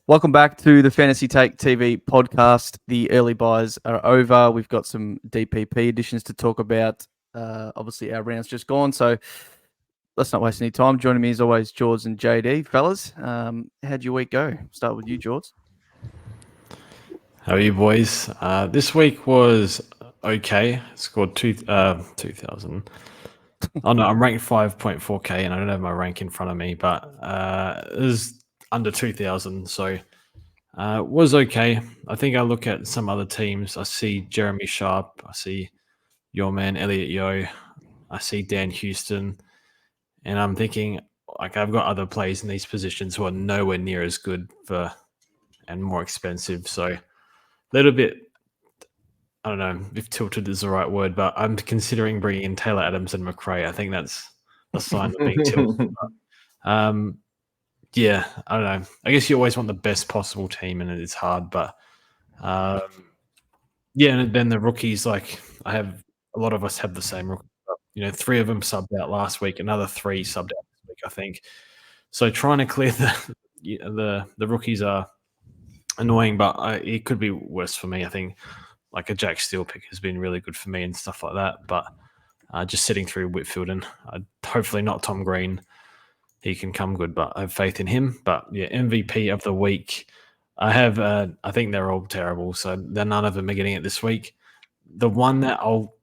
Welcome back to the Fantasy Take TV podcast. The early buys are over. We've got some DPP additions to talk about. Obviously, our round's just gone, so let's not waste any time. Joining me as always, George and JD. Fellas, how'd your week go? Start with you, George. How are you, boys? This week was okay. Scored 2,000. Oh no, I'm ranked 5.4k, and I don't have my rank in front of me, but it was under 2,000, so it was okay. I think I look at some other teams. I see Jeremy Sharp. I see your man Elliot Yo. I see Dan Houston, and I'm thinking like I've got other players in these positions who are nowhere near as good and more expensive. So a little bit. I don't know if tilted is the right word, but I'm considering bringing in Taylor Adams and McRae. I think that's a sign of being tilted. Yeah, I don't know. I guess you always want the best possible team, and it's hard. But yeah, and then the rookies, like a lot of us have the same rookies. Three of them subbed out last week, another three subbed out this week, I think. So trying to clear the rookies are annoying, but it could be worse for me. I think like a Jack Steele pick has been really good for me and stuff like that. But just sitting through Whitfield and hopefully not Tom Green. He can come good, but I have faith in him. But yeah, MVP of the week. I think they're all terrible, so none of them are getting it this week. The one that I'll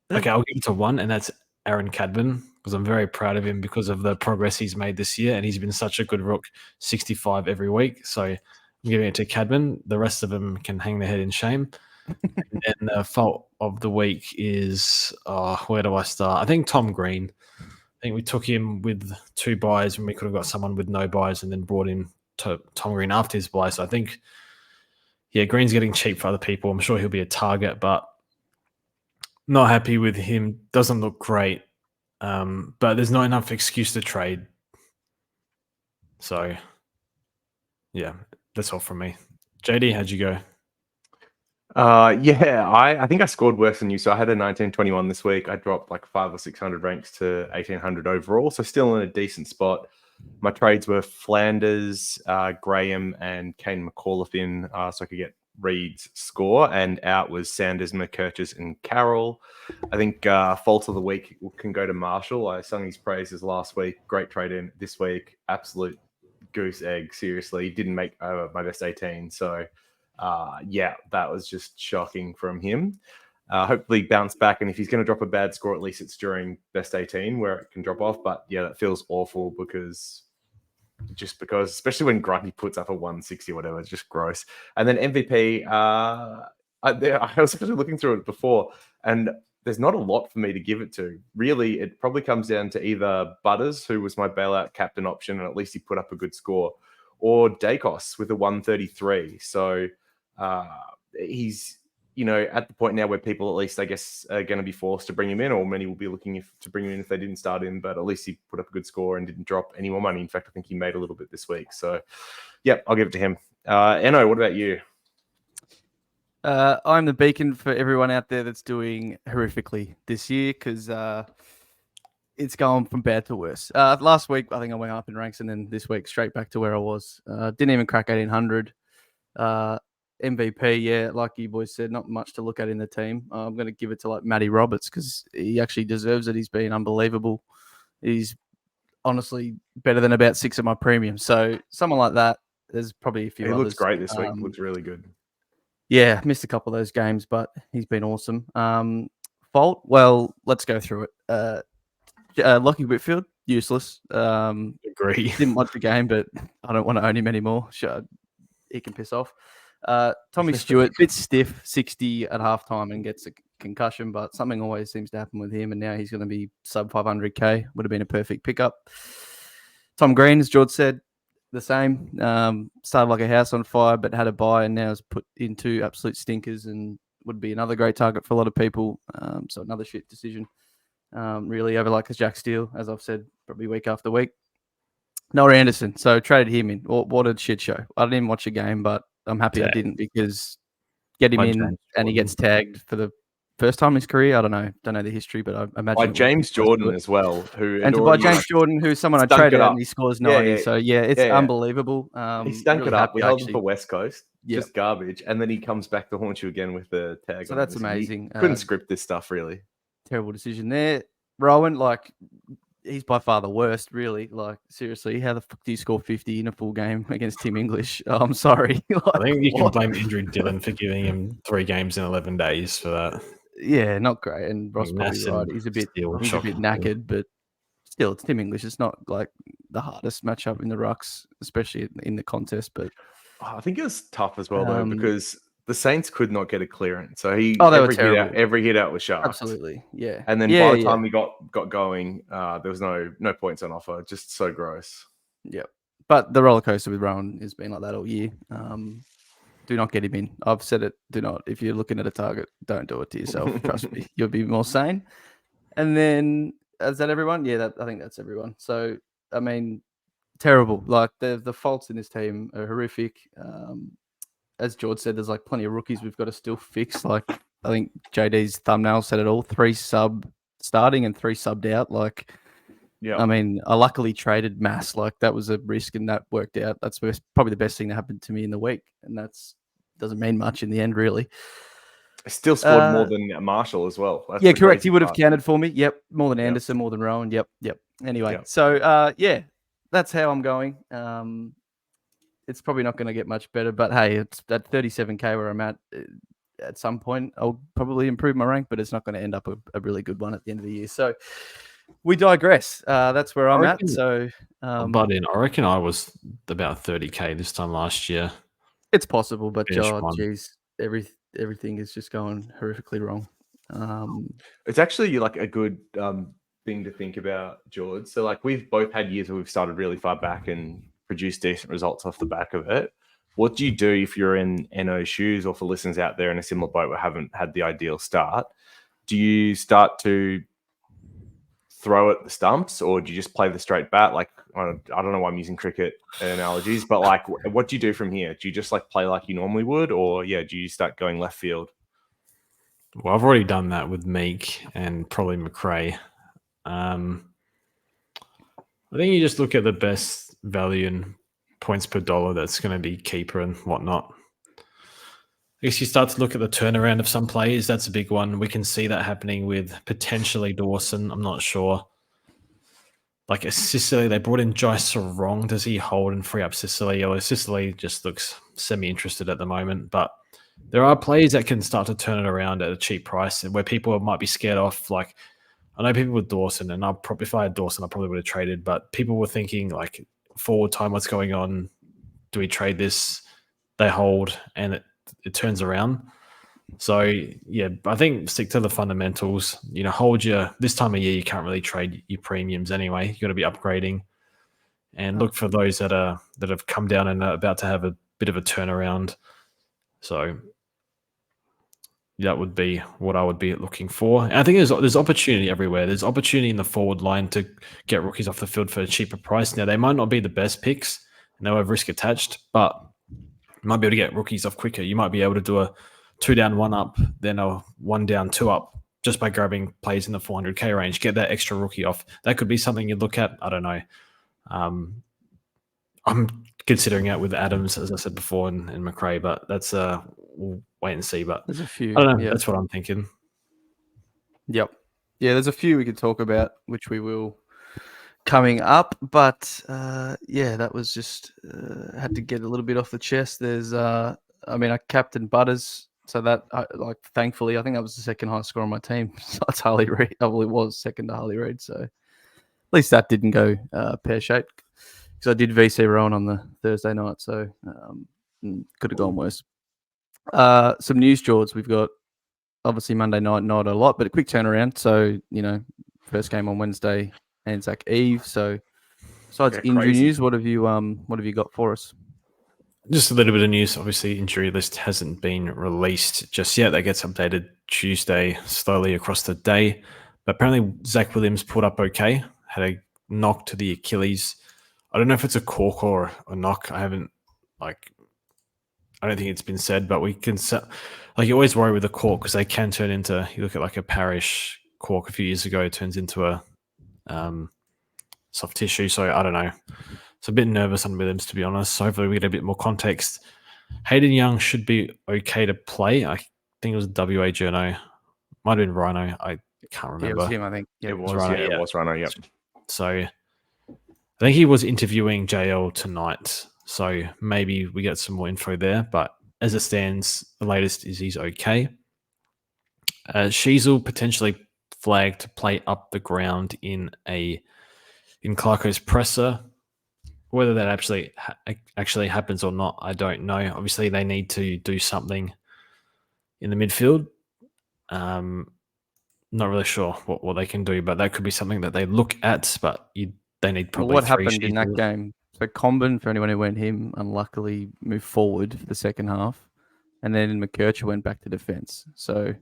give it to one, and that's Aaron Cadman, because I'm very proud of him because of the progress he's made this year, and he's been such a good rook, 65 every week. So I'm giving it to Cadman. The rest of them can hang their head in shame. And then the fault of the week is, where do I start? I think Tom Green. I think we took him with 2 buys when we could have got someone with no buys and then brought in Tom Green after his buy. So I think, yeah, Green's getting cheap for other people. I'm sure he'll be a target, but not happy with him. Doesn't look great, but there's not enough excuse to trade. So, yeah, that's all from me. JD, how'd you go? I think I scored worse than you. So I had a 1921 this week. I dropped like 500 or 600 ranks to 1800 overall. So still in a decent spot. My trades were Flanders, Graham, and Kane McAuliffe so I could get Reed's score. And out was Sanders, McKerches, and Carroll. I think fault of the week can go to Marshall. I sung his praises last week. Great trade in this week. Absolute goose egg. Seriously, didn't make my best 18. So that was just shocking from him. Hopefully bounce back, and if he's going to drop a bad score, at least it's during best 18 where it can drop off. But yeah, that feels awful because especially when Grundy puts up a 160 or whatever, it's just gross. And then MVP, I was actually looking through it before, and there's not a lot for me to give it to. Really, it probably comes down to either Butters, who was my bailout captain option, and at least he put up a good score, or Dacos with a 133. So he's, at the point now where people at least, I guess, are going to be forced to bring him in, or many will be looking to bring him in if they didn't start him, but at least he put up a good score and didn't drop any more money. In fact, I think he made a little bit this week. So, I'll give it to him. Enno, what about you? I'm the beacon for everyone out there that's doing horrifically this year because it's going from bad to worse. Last week, I think I went up in ranks, and then this week, straight back to where I was. Didn't even crack 1800. MVP, yeah, like you boys said, not much to look at in the team. I'm going to give it to like Matty Roberts because he actually deserves it. He's been unbelievable. He's honestly better than about 6 of my premium. So someone like that, there's probably a few others. He looks great this week. Looks really good. Yeah, missed a couple of those games, but he's been awesome. Fault? Well, let's go through it. Lockie Whitfield, useless. Agree. Didn't watch the game, but I don't want to own him anymore. Sure, he can piss off. Tommy Stewart, bit stiff, 60 at halftime and gets a concussion, but something always seems to happen with him, and now he's going to be sub 500k. Would have been a perfect pickup. Tom Green, as George said, the same. Started like a house on fire, but had a buy and now is put into absolute stinkers and would be another great target for a lot of people. So another shit decision. Really over like Jack Steele, as I've said, probably week after week. Noah Anderson, so traded him in. What a shit show. I didn't even watch the game, but I'm happy I didn't because get him in and he gets tagged for the first time in his career. I don't know the history, but I imagine By it was James close to Jordan it. as well, who And by James Jordan, who's someone I stunk traded it out up. and he scores Yeah, 90. yeah. So it's Yeah, yeah. unbelievable. He stank really it up. happy, We held him actually. for West Coast. Yep. Just garbage. And then he comes back to haunt you again with the tag So on. that's He amazing. couldn't script this stuff, really. Terrible decision there. Rowan, like, he's by far the worst, really. Like, seriously, how the fuck do you score 50 in a full game against Team English? I'm sorry. I Like, think you can what? blame injured Dylan for giving him 3 games in 11 days for that. Yeah, not great. And Ross probably Massive right. He's a bit shocking. knackered, but still, it's Team English. It's not like the hardest matchup in the rucks, especially in the contest. But I think it was tough as well, though, because the Saints could not get a clearance. So they were terrible. Every hit out was sharp. Absolutely, yeah. And then by the time we got going, there was no points on offer. Just so gross. Yep. But the roller coaster with Rowan has been like that all year. Do not get him in. I've said it. Do not. If you're looking at a target, don't do it to yourself. Trust me, you'll be more sane. And then, is that everyone? Yeah, I think that's everyone. So, I mean, terrible. Like the faults in this team are horrific. As George said, there's like plenty of rookies we've got to still fix. Like I think JD's thumbnail said it all: 3 sub starting and 3 subbed out. Like. Yeah, I mean, I luckily traded Mass. Like that was a risk, and that worked out. That's probably the best thing that happened to me in the week, and that's doesn't mean much in the end, really. Still scored more than Marshall as well. That's correct. He would have counted for me. Yep, more than Anderson, more than Rowan. Yep. Anyway, so that's how I'm going. It's probably not going to get much better, but hey, it's at 37K where I'm at. At some point, I'll probably improve my rank, but it's not going to end up a really good one at the end of the year. So. We digress. That's where I'm at. So, I reckon I was about 30K this time last year. It's possible, but geez, everything is just going horrifically wrong. It's actually like a good thing to think about, George. So, like, we've both had years where we've started really far back and produced decent results off the back of it. What do you do if you're in NO's shoes, or for listeners out there in a similar boat who haven't had the ideal start? Do you start to throw at the stumps, or do you just play the straight bat? Like, I don't know why I'm using cricket analogies, but like, what do you do from here? Do you just like play like you normally would, or do you start going left field? Well, I've already done that with Meek and probably McRae. I think you just look at the best value and points per dollar that's going to be keeper and whatnot. I guess you start to look at the turnaround of some players. That's a big one. We can see that happening with potentially Dawson. I'm not sure. Like Sicily, they brought in Jai Sarong. Does he hold and free up Sicily? Or Sicily just looks semi-interested at the moment. But there are players that can start to turn it around at a cheap price, where people might be scared off. Like, I know people with Dawson, and if I had Dawson, I probably would have traded. But people were thinking, like, forward time, what's going on? Do we trade this? They hold, and it turns around. So, I think stick to the fundamentals. Hold this time of year, you can't really trade your premiums anyway. You got to be upgrading, and look for those that have come down and are about to have a bit of a turnaround. So that would be what I would be looking for. And I think there's opportunity everywhere. There's opportunity in the forward line to get rookies off the field for a cheaper price. Now, they might not be the best picks, and they'll have risk attached, but you might be able to get rookies off quicker. You might be able to do a 2 down, 1 up, then a 1 down, 2 up, just by grabbing plays in the 400K range. Get that extra rookie off. That could be something you'd look at. I don't know. I'm considering it with Adams, as I said before, and McRae, but that's we'll wait and see. But there's a few. I don't know. That's what I'm thinking. Yep. Yeah, there's a few we could talk about, which we will coming up. But that was just had to get a little bit off the chest. There's I captained Butters, so that thankfully, I think that was the second highest score on my team. So it's Harley Reid. Well, it was second to Harley Reid. So at least that didn't go pear shaped, because I did VC Rowan on the Thursday night. So could have gone worse. Some news, George. We've got obviously Monday night, not a lot, but a quick turnaround. So first game on Wednesday, Anzac Eve. So besides injury news, what have you got for us? Just a little bit of news. Obviously, injury list hasn't been released just yet. That gets updated Tuesday slowly across the day. But apparently, Zach Williams pulled up okay. Had a knock to the Achilles. I don't know if it's a cork or a knock. I haven't I don't think it's been said, but we can like you always worry with the cork because they can turn into. You look at like a Parish cork a few years ago, it turns into a soft tissue. So I don't know. It's a bit nervous on Williams, to be honest. So hopefully we get a bit more context. Hayden Young should be okay to play. I think it was WA Journo. Might have been Rhino. I can't remember. Yeah, it was him, I think. It was Rhino. Yeah, it was Rhino. Yep. So I think he was interviewing JL tonight. So maybe we get some more info there. But as it stands, the latest is he's okay. Sheasel potentially flagged to play up the ground in Clarko's presser. Whether that actually happens or not, I don't know. Obviously, they need to do something in the midfield. Not really sure what they can do, but that could be something that they look at. But they need probably. What happened in that game? So Comben, for anyone who went him, unluckily moved forward for the second half, and then McKercher went back to defence. So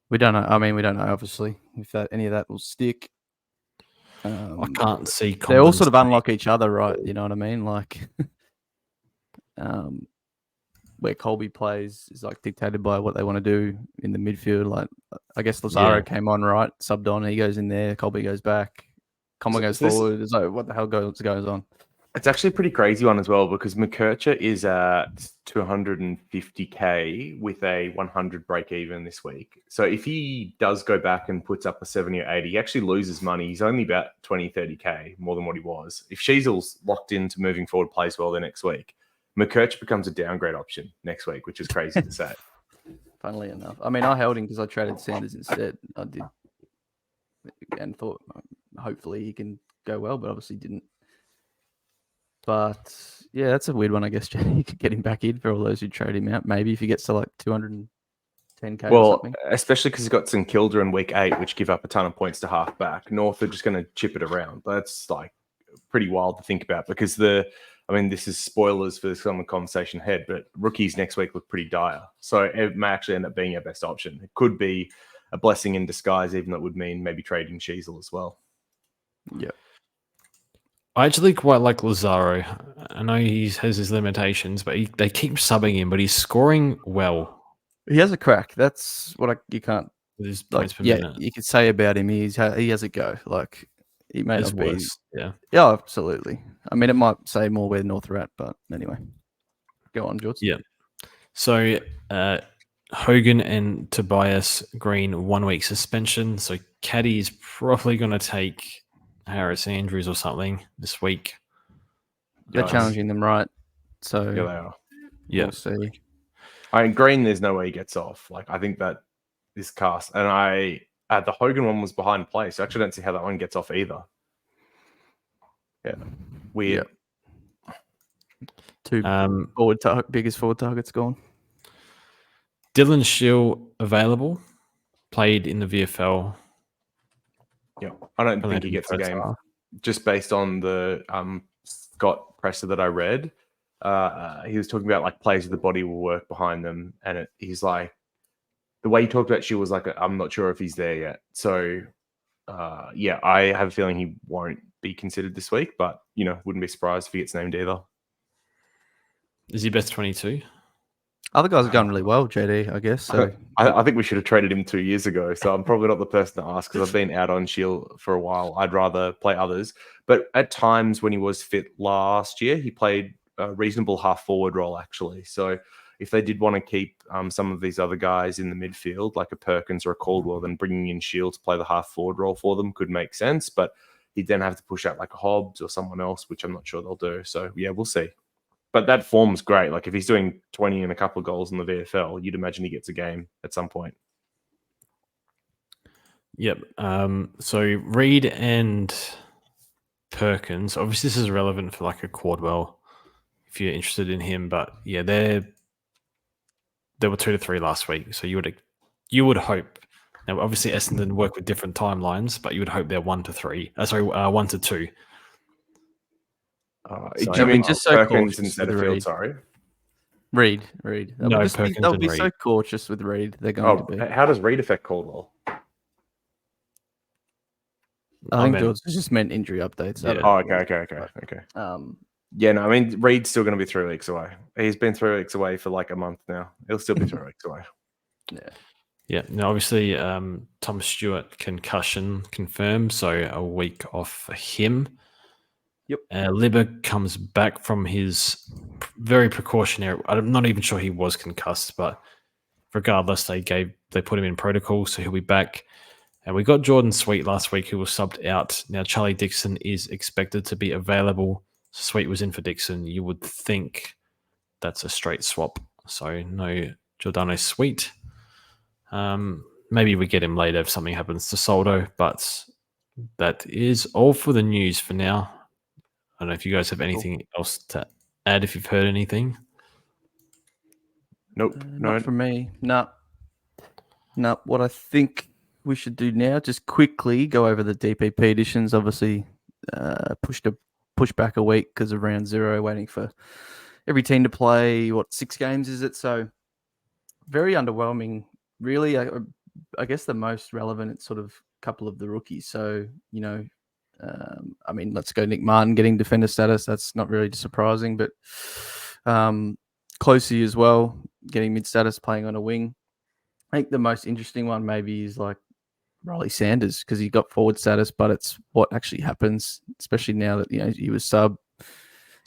we don't know. I mean, we don't know obviously if any of that will stick. I can't see. They all sort of unlock each other, right? You know what I mean? Like, where Colby plays is like dictated by what they want to do in the midfield. Like, I guess Lazaro came on, right? Subbed on, he goes in there. Colby goes back. Common goes forward. It's like, what the hell goes on? It's actually a pretty crazy one as well because McKercher is at 250k with a 100 break even this week. So if he does go back and puts up a 70 or 80, he actually loses money. He's only about 20, 30k more than what he was. If Sheasel's locked into moving forward, plays well the next week, McKercher becomes a downgrade option next week, which is crazy to say. Funnily enough. I mean, I held him because I traded Sanders instead. I did. And thought hopefully he can go well, but obviously didn't. But yeah, that's a weird one, I guess. You could get him back in for all those who trade him out. Maybe if he gets to like 210k or something. Especially because he's got St Kilda in week 8, which give up a ton of points to half back. North are just going to chip it around. That's like pretty wild to think about because this is spoilers for some of the conversation ahead, but rookies next week look pretty dire. So it may actually end up being our best option. It could be a blessing in disguise, even though it would mean maybe trading Sheasel as well. Yeah. I actually quite like Lazaro. I know he has his limitations, but they keep subbing him, but he's scoring well. He has a crack. That's what you can't. With his points per minute. You could say about him. He has a go. Like he may not be. Worse. Yeah, absolutely. I mean, it might say more where North are at, but anyway, go on, George. Yeah. So Hogan and Tobias Green 1 week suspension. So Caddy is probably going to take Harris Andrews or something this week. They're challenging them, right? So yeah, they are. Yeah, we'll see. Green, there's no way he gets off. Like I think that is cast, and the Hogan one was behind play, so I actually don't see how that one gets off either. Yeah, weird. Two biggest forward targets gone. Dylan Shield available, played in the VFL. Yeah, I don't think he gets a game just based on the Scott presser that I read. He was talking about like players with the body will work behind them, and he's like the way he talked about Shield was like I'm not sure if he's there yet. So I have a feeling he won't be considered this week, but wouldn't be surprised if he gets named either. Is he best 22? Other guys are going really well, JD, I guess. So I think we should have traded him 2 years ago. So I'm probably not the person to ask because I've been out on Shield for a while. I'd rather play others. But at times when he was fit last year, he played a reasonable half forward role, actually. So if they did want to keep some of these other guys in the midfield, like a Perkins or a Caldwell, then bringing in Shield to play the half forward role for them could make sense. But he'd then have to push out like a Hobbs or someone else, which I'm not sure they'll do. So yeah, we'll see. But that form's great. Like if he's doing 20 and a couple of goals in the VFL, you'd imagine he gets a game at some point. Yep. So Reed and Perkins. Obviously, this is relevant for like a Caldwell if you're interested in him. But yeah, there were 2 to 3 last week. So you would hope. Now, obviously, Essendon work with different timelines, but you would hope they're 1 to 3. 1 to 2. I mean, just so Perkins instead of Field, sorry. Reed. They'll be Reed. so cautious with Reed. They're going to be. How does Reed affect Caldwell? I think George just meant injury updates. Yeah. Okay. Yeah, no, I mean, Reed's still going to be 3 weeks away. He's been 3 weeks away for like a month now. He'll still be 3 weeks away. Yeah. Yeah. Now, obviously, Tom Stewart concussion confirmed, so a week off for him. Yep. Libba comes back from his very precautionary. I'm not even sure he was concussed, but regardless, they put him in protocol, so he'll be back. And we got Jordan Sweet last week, who was subbed out. Now Charlie Dixon is expected to be available. Sweet was in for Dixon. You would think that's a straight swap. So no Giordano Sweet. Maybe we get him later if something happens to Soldo, but that is all for the news for now. I don't know if you guys have anything else to add, if you've heard anything. Nope. Not for me. No. What I think we should do now, just quickly go over the DPP editions. Obviously, push back a week because of round 0, waiting for every team to play. 6 games is it? So very underwhelming. Really, I guess the most relevant, it's sort of a couple of the rookies. So I mean, let's go Nick Martin getting defender status. That's not really surprising, but Closey as well getting mid status, playing on a wing. I think the most interesting one maybe is like Riley Sanders, because he got forward status, but it's what actually happens, especially now that he was subbed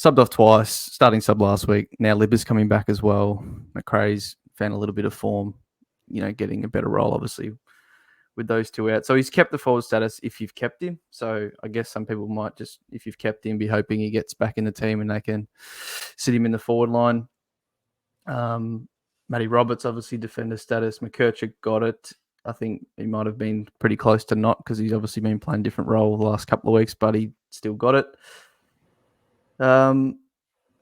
off twice, starting sub last week. Now Libba's coming back as well. McRae's found a little bit of form, getting a better role, obviously, with those 2 out. So he's kept the forward status if you've kept him. So I guess some people might just, if you've kept him, be hoping he gets back in the team and they can sit him in the forward line. Matty Roberts, obviously, defender status. McKercher got it. I think he might have been pretty close to not, because he's obviously been playing a different role the last couple of weeks, but he still got it.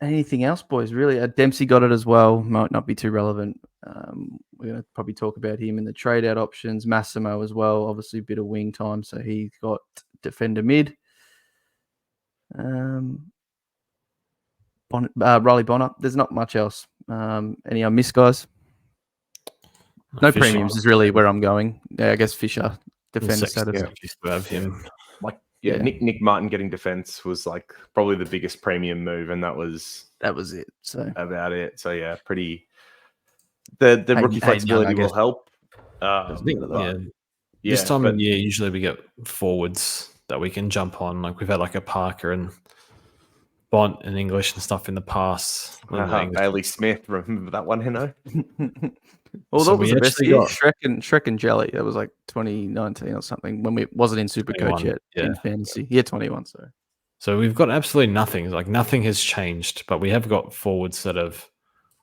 Anything else, boys? Really, Dempsey got it as well. Might not be too relevant. We're going to probably talk about him in the trade out options. Massimo as well, obviously a bit of wing time, so he got defender mid. Riley Bonner. There's not much else. Any I miss, guys? No Fisher, premiums is really where I'm going. Yeah, I guess Fisher defender status. Yeah, used to have him. Yeah. Nick Martin getting defense was like probably the biggest premium move, and that was it. So about it. So yeah, pretty. The rookie flexibility will help. This time of year, usually we get forwards that we can jump on. Like we've had like a Parker and Bont and English and stuff in the past. Bailey Smith, remember that one, Heno? Well, that was the best year. Shrek and Jelly. That was like 2019 or something, when we wasn't in SuperCoach yet in fantasy. Yeah, 21. So we've got absolutely nothing. Like nothing has changed, but we have got forwards that have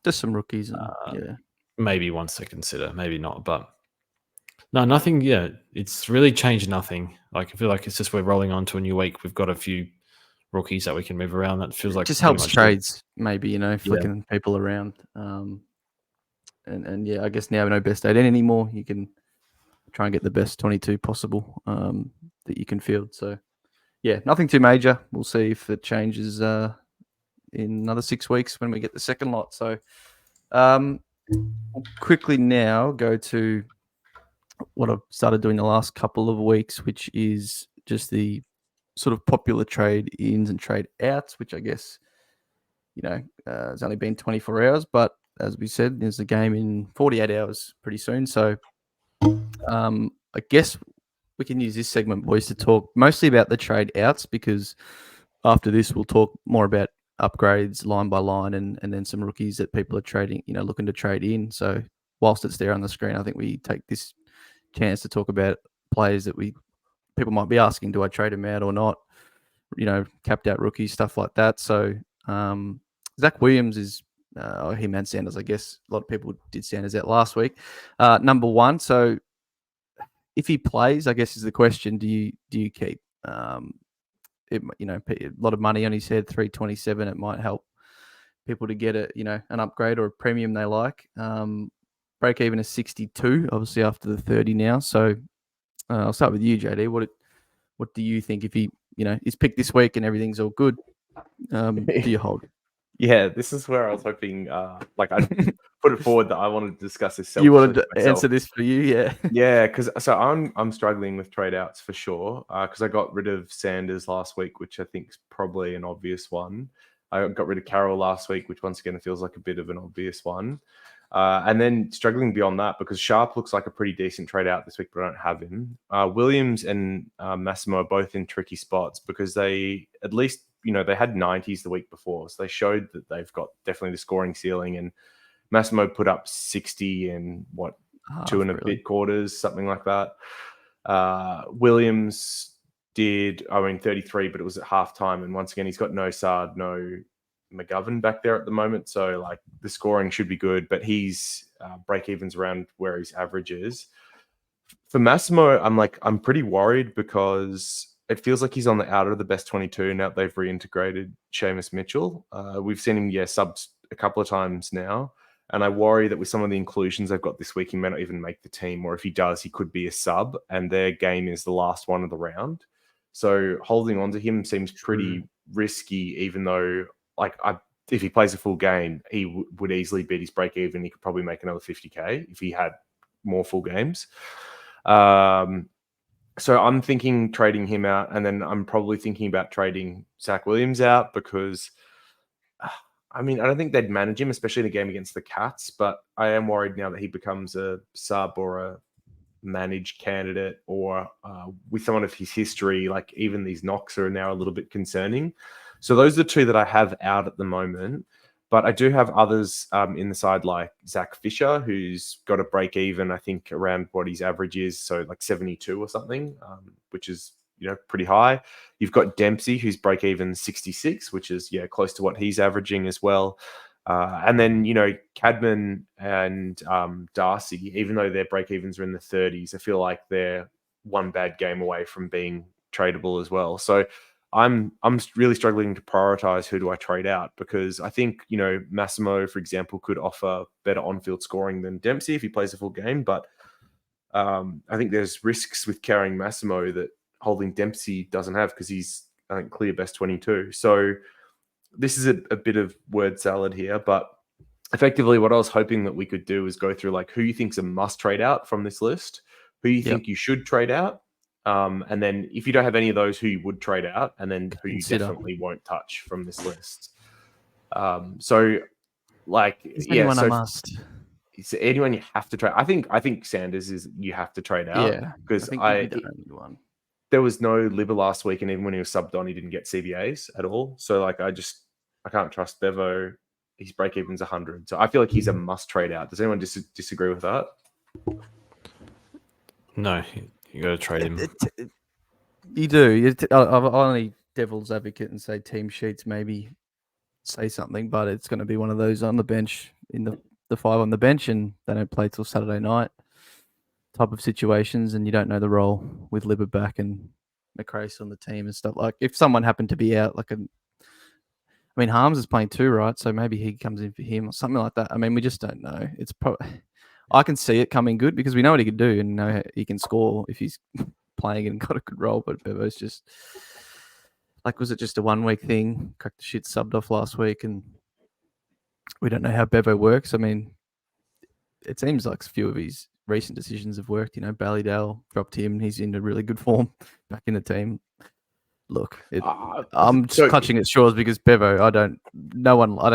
just some rookies. And, maybe ones to consider, maybe not, but no, nothing. Yeah, it's really changed nothing. Like I feel like it's just we're rolling on to a new week. We've got a few rookies that we can move around. That feels like just helps trades, maybe, flicking people around. And I guess now no best 18 anymore. You can try and get the best 22 possible that you can field. So yeah, nothing too major. We'll see if it changes in another 6 weeks when we get the second lot. So we'll quickly now go to what I've started doing the last couple of weeks, which is just the sort of popular trade ins and trade outs, which I guess, it's only been 24 hours, but as we said, there's a game in 48 hours pretty soon. So I guess we can use this segment, boys, to talk mostly about the trade outs, because after this, we'll talk more about upgrades line by line and then some rookies that people are trading, looking to trade in. So whilst it's there on the screen, I think we take this chance to talk about players that people might be asking, do I trade them out or not? Capped out rookies, stuff like that. So Zach Williams is, him and Sanders, I guess a lot of people did Sanders out last week. Number 1. So if he plays, I guess is the question, do you keep? A lot of money on his head, 327. It might help people to get an upgrade or a premium they like. Break even is 62, obviously after the 30 now. So I'll start with you, JD. What do you think if he, is picked this week and everything's all good? Do you hold? Yeah, this is where I was hoping, I'd put it forward that I wanted to discuss this. You wanted to answer this for you, yeah? Yeah, because I'm struggling with trade outs for sure, because I got rid of Sanders last week, which I think is probably an obvious one. I got rid of Carroll last week, which once again feels like a bit of an obvious one. And then struggling beyond that because Sharp looks like a pretty decent trade out this week, but I don't have him. Williams and Massimo are both in tricky spots because they at least, they had 90s the week before. So they showed that they've got definitely the scoring ceiling. And Massimo put up 60 in two and a bit quarters, something like that. Williams did, 33, but it was at halftime. And once again, he's got no Sard, no McGovern back there at the moment. So like the scoring should be good, but he's break evens around where his average is. For Massimo, I'm pretty worried because it feels like he's on the out of the best 22 now they've reintegrated Seamus Mitchell. We've seen him, subs a couple of times now. And I worry that with some of the inclusions they've got this week, he may not even make the team. Or if he does, he could be a sub. And their game is the last one of the round. So holding on to him seems pretty risky, even though if he plays a full game, he would easily beat his break even. He could probably make another 50K if he had more full games. So I'm thinking trading him out. And then I'm probably thinking about trading Zach Williams out because I don't think they'd manage him, especially in a game against the Cats. But I am worried now that he becomes a sub or a managed candidate or with someone of his history, like even these knocks are now a little bit concerning. So those are the two that I have out at the moment. But I do have others in the side like Zach Fisher, who's got a break even, I think, around what his average is. So like 72 or something, which is pretty high. You've got Dempsey, who's break even 66, which is close to what he's averaging as well. And then Cadman and Darcy, even though their break evens are in the 30s, I feel like they're one bad game away from being tradable as well. So I'm really struggling to prioritize who do I trade out because I think Massimo, for example, could offer better on-field scoring than Dempsey if he plays a full game, but I think there's risks with carrying Massimo that holding Dempsey doesn't have because he's, I think, clear best 22. So this is a bit of word salad here, but effectively what I was hoping that we could do is go through like who you think's a must trade out from this list, who you think you should trade out, and then if you don't have any of those, who you would trade out, and then who you definitely won't touch from this list. So like, is anyone a must? Is anyone you have to trade? I think Sanders is you have to trade out. Yeah, because there was no Libba last week, and even when he was subbed on, he didn't get CBAs at all. So like, I can't trust Bevo. His break even's 100, so I feel like he's a must trade out. Does anyone disagree with that? No, you got to trade him. You do. I'll only devil's advocate and say team sheets maybe say something, but it's going to be one of those on the bench in the five on the bench, and they don't play till Saturday night type of situations, and you don't know the role with Libba back and McRae on the team and stuff. Like if someone happened to be out, Harms is playing too, right? So maybe he comes in for him or something like that. We just don't know. It's probably I can see it coming good because we know what he can do and know he can score if he's playing and got a good role. But Bevo's just was it just a 1 week thing? Cracked the shit, subbed off last week, and we don't know how Bevo works. It seems like a few of his recent decisions have worked. Ballydale dropped him. He's in a really good form back in the team. Look, I'm just clutching at straws because Bevo, I don't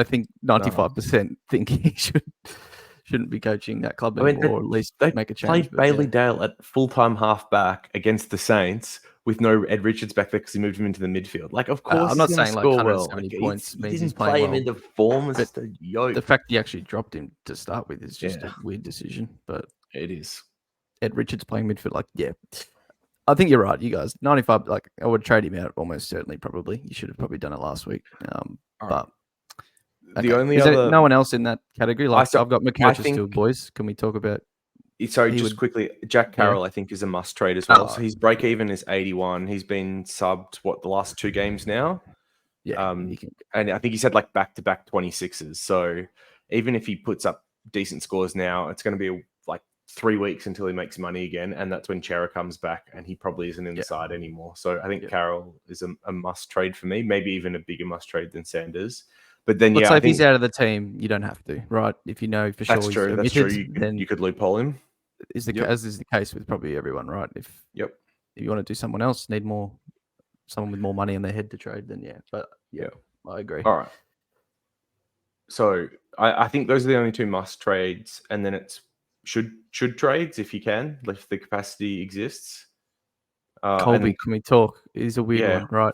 think 95% think he shouldn't be coaching that club anymore, or at least make a change. They played Bailey-Dale at full-time half-back against the Saints with no Ed Richards back there because he moved him into the midfield. Like, of course, I'm not saying 170 points he means didn't he's playing play him well. into form. It's just a yoke. The fact he actually dropped him to start with is just a weird decision, but it is. Ed Richards playing midfield, I think you're right, you guys. 95, I would trade him out almost certainly, probably. You should have probably done it last week. But the only is other... there no one else in that category? I've got McCurch still, boys. Can we talk about... Sorry, quickly, Jack Carroll, I think, is a must trade as well. So his break even is 81. He's been subbed, the last 2 games now? Yeah. And I think he's had back-to-back 26s. So even if he puts up decent scores now, it's going to be 3 weeks until he makes money again, and that's when Chera comes back, and he probably isn't in the side anymore. So I think Carroll is a must trade for me, maybe even a bigger must trade than Sanders. But then, if he's out of the team, you don't have to, right? If you know for sure that's true. That's true. Then you could loophole him. As is the case with probably everyone, right? If you want to do someone else, need someone with more money in their head to trade, then But I agree. All right. So I think those are the only two must trades, and then it's should trades if you can, if the capacity exists. Colby, can we talk? He's a weird Yeah. one, right?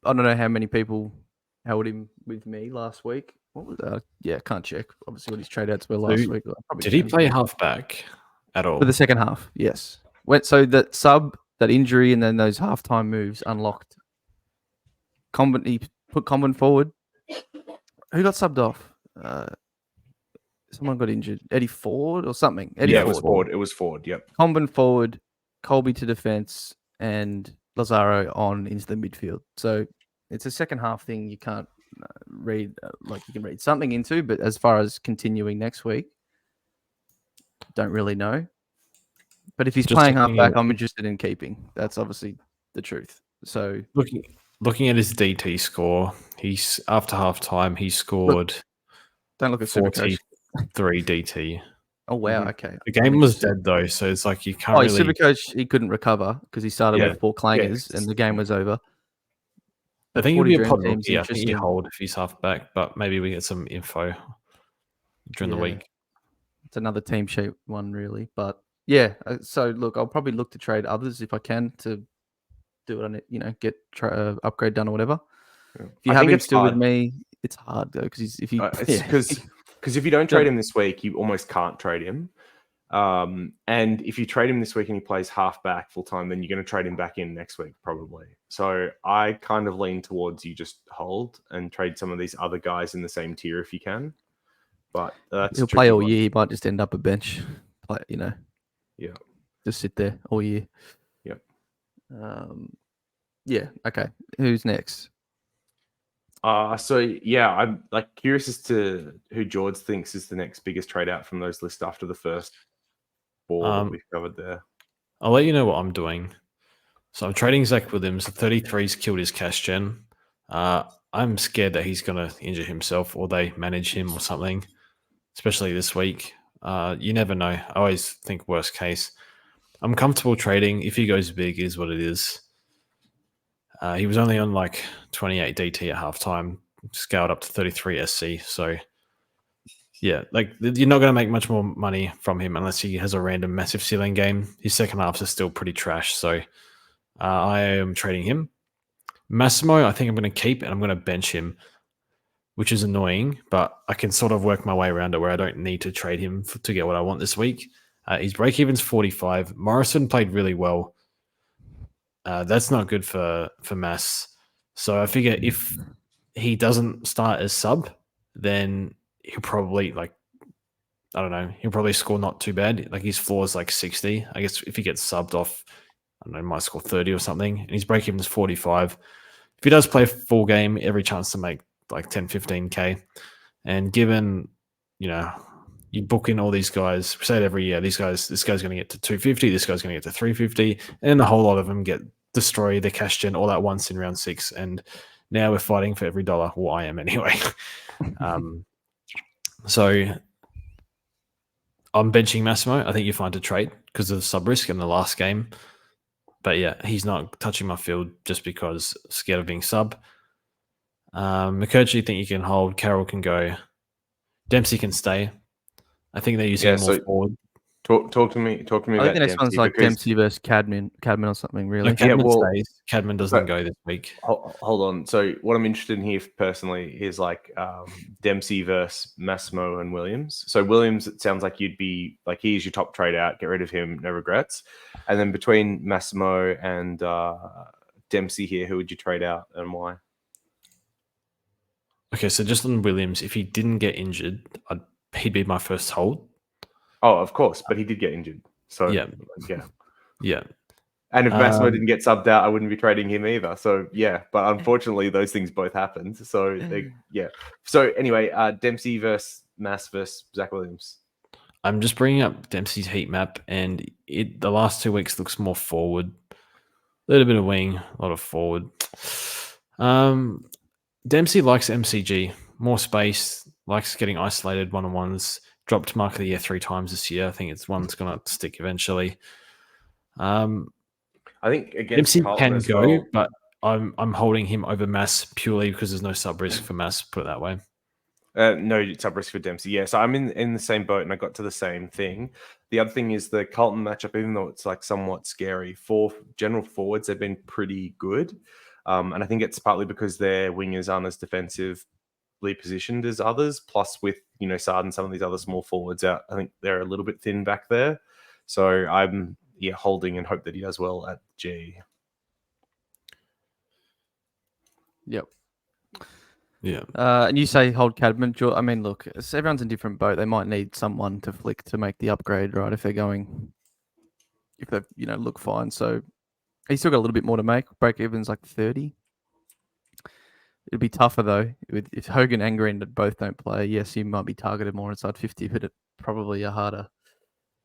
I don't know how many people held him with me last week. What was that? Yeah, can't check. Obviously, what his trade outs were last week. Did he play halfback at all? For the second half, yes. So that sub, that injury, and then those halftime moves unlocked. He put Combin forward. Who got subbed off? Someone got injured. Eddie Ford or something. It was Ford. It was Ford. Yep. Combin forward, Colby to defense, and Lazaro on into the midfield. So it's a second half thing you can't read, like you can read something into, but as far as continuing next week, don't really know. But if he's playing halfback, I'm interested in keeping. That's obviously the truth. So looking at his DT score, he's after half time he scored. Don't look at SuperCoach. 3 DT. Oh wow! Okay. The game was dead though, so it's like you can't really. SuperCoach, he couldn't recover because he started with 4 clangers and the game was over. I think he'll be a pod rookie. I think you hold if he's halfback, but maybe we get some info during the week. It's another team sheet one, really, but yeah. So look, I'll probably look to trade others if I can to do it on it. Get upgrade done or whatever. Yeah. If you have him still with me, it's hard though because if you because if you don't trade him this week, you almost can't trade him. And if you trade him this week and he plays halfback full time, then you're going to trade him back in next week probably. So I kind of lean towards you just hold and trade some of these other guys in the same tier if you can. But he'll play all year. He might just end up a bench. Yeah. Just sit there all year. Yep. Yeah. Okay. Who's next? I'm like curious as to who George thinks is the next biggest trade out from those lists after the first 4 that we've covered there. I'll let you know what I'm doing. So I'm trading Zach Williams. The 33's killed his cash gen. I'm scared that he's going to injure himself or they manage him or something, especially this week. You never know. I always think worst case. I'm comfortable trading. If he goes big, is what it is. He was only on like 28 DT at halftime, scaled up to 33 SC. So, yeah, like you're not going to make much more money from him unless he has a random massive ceiling game. His second halves are still pretty trash. So, I am trading him. Massimo, I think I'm going to keep and I'm going to bench him, which is annoying, but I can sort of work my way around it where I don't need to trade him to get what I want this week. His break-even's 45. Morrison played really well. That's not good for Mass. So I figure if he doesn't start as sub, then he'll probably he'll probably score not too bad. Like his floor is like 60. I guess if he gets subbed off, I don't know, he might score 30 or something. And his break even is 45. If he does play full game, every chance to make like 10, 15K. And given, you book in all these guys, we say it every year, this guy's going to get to 250, this guy's going to get to 350, and a whole lot of them get destroy the cash gen all at once in round 6. And now we're fighting for every dollar. Well, I am anyway. So I'm benching Massimo. I think you find a trade because of the sub risk in the last game. But yeah, he's not touching my field just because scared of being sub. McCurchy, think you can hold. Carroll can go. Dempsey can stay. I think they're using him more forward. Talk to me. I think the next one's like Dempsey versus Cadman or something. Really, Cadman stays. Cadman doesn't go this week. Hold on. So what I'm interested in here personally is like Dempsey versus Massimo and Williams. So Williams, it sounds like you'd be like he is your top trade out. Get rid of him, no regrets. And then between Massimo and Dempsey here, who would you trade out and why? Okay, so just on Williams, if he didn't get injured, he'd be my first hold. Oh, of course, but he did get injured. So yeah. And if Massimo didn't get subbed out, I wouldn't be trading him either. So yeah, but unfortunately, those things both happened. So So anyway, Dempsey versus Mass versus Zach Williams. I'm just bringing up Dempsey's heat map, and the last 2 weeks looks more forward, a little bit of wing, a lot of forward. Dempsey likes MCG, more space, likes getting isolated one-on-ones. Dropped mark of the year 3 times this year. I think it's one that's going to stick eventually. I think against Dempsey Carlton can go, but I'm holding him over Mass purely because there's no sub risk for Mass. Put it that way. No, it's up risk for Dempsey. Yeah, so I'm in the same boat, and I got to the same thing. The other thing is the Carlton matchup, even though it's like somewhat scary, for general forwards, they've been pretty good. And I think it's partly because their wingers aren't as defensively positioned as others. Plus, with Sard and some of these other small forwards out, I think they're a little bit thin back there. So I'm holding and hope that he does well at G. Yep. Yeah. And you say hold Cadman. I mean, look, everyone's in a different boat. They might need someone to flick to make the upgrade, right? If they look fine. So he's still got a little bit more to make. Break even's like 30. It'd be tougher though if Hogan and Green both don't play. Yes, he might be targeted more inside 50, but it probably a harder,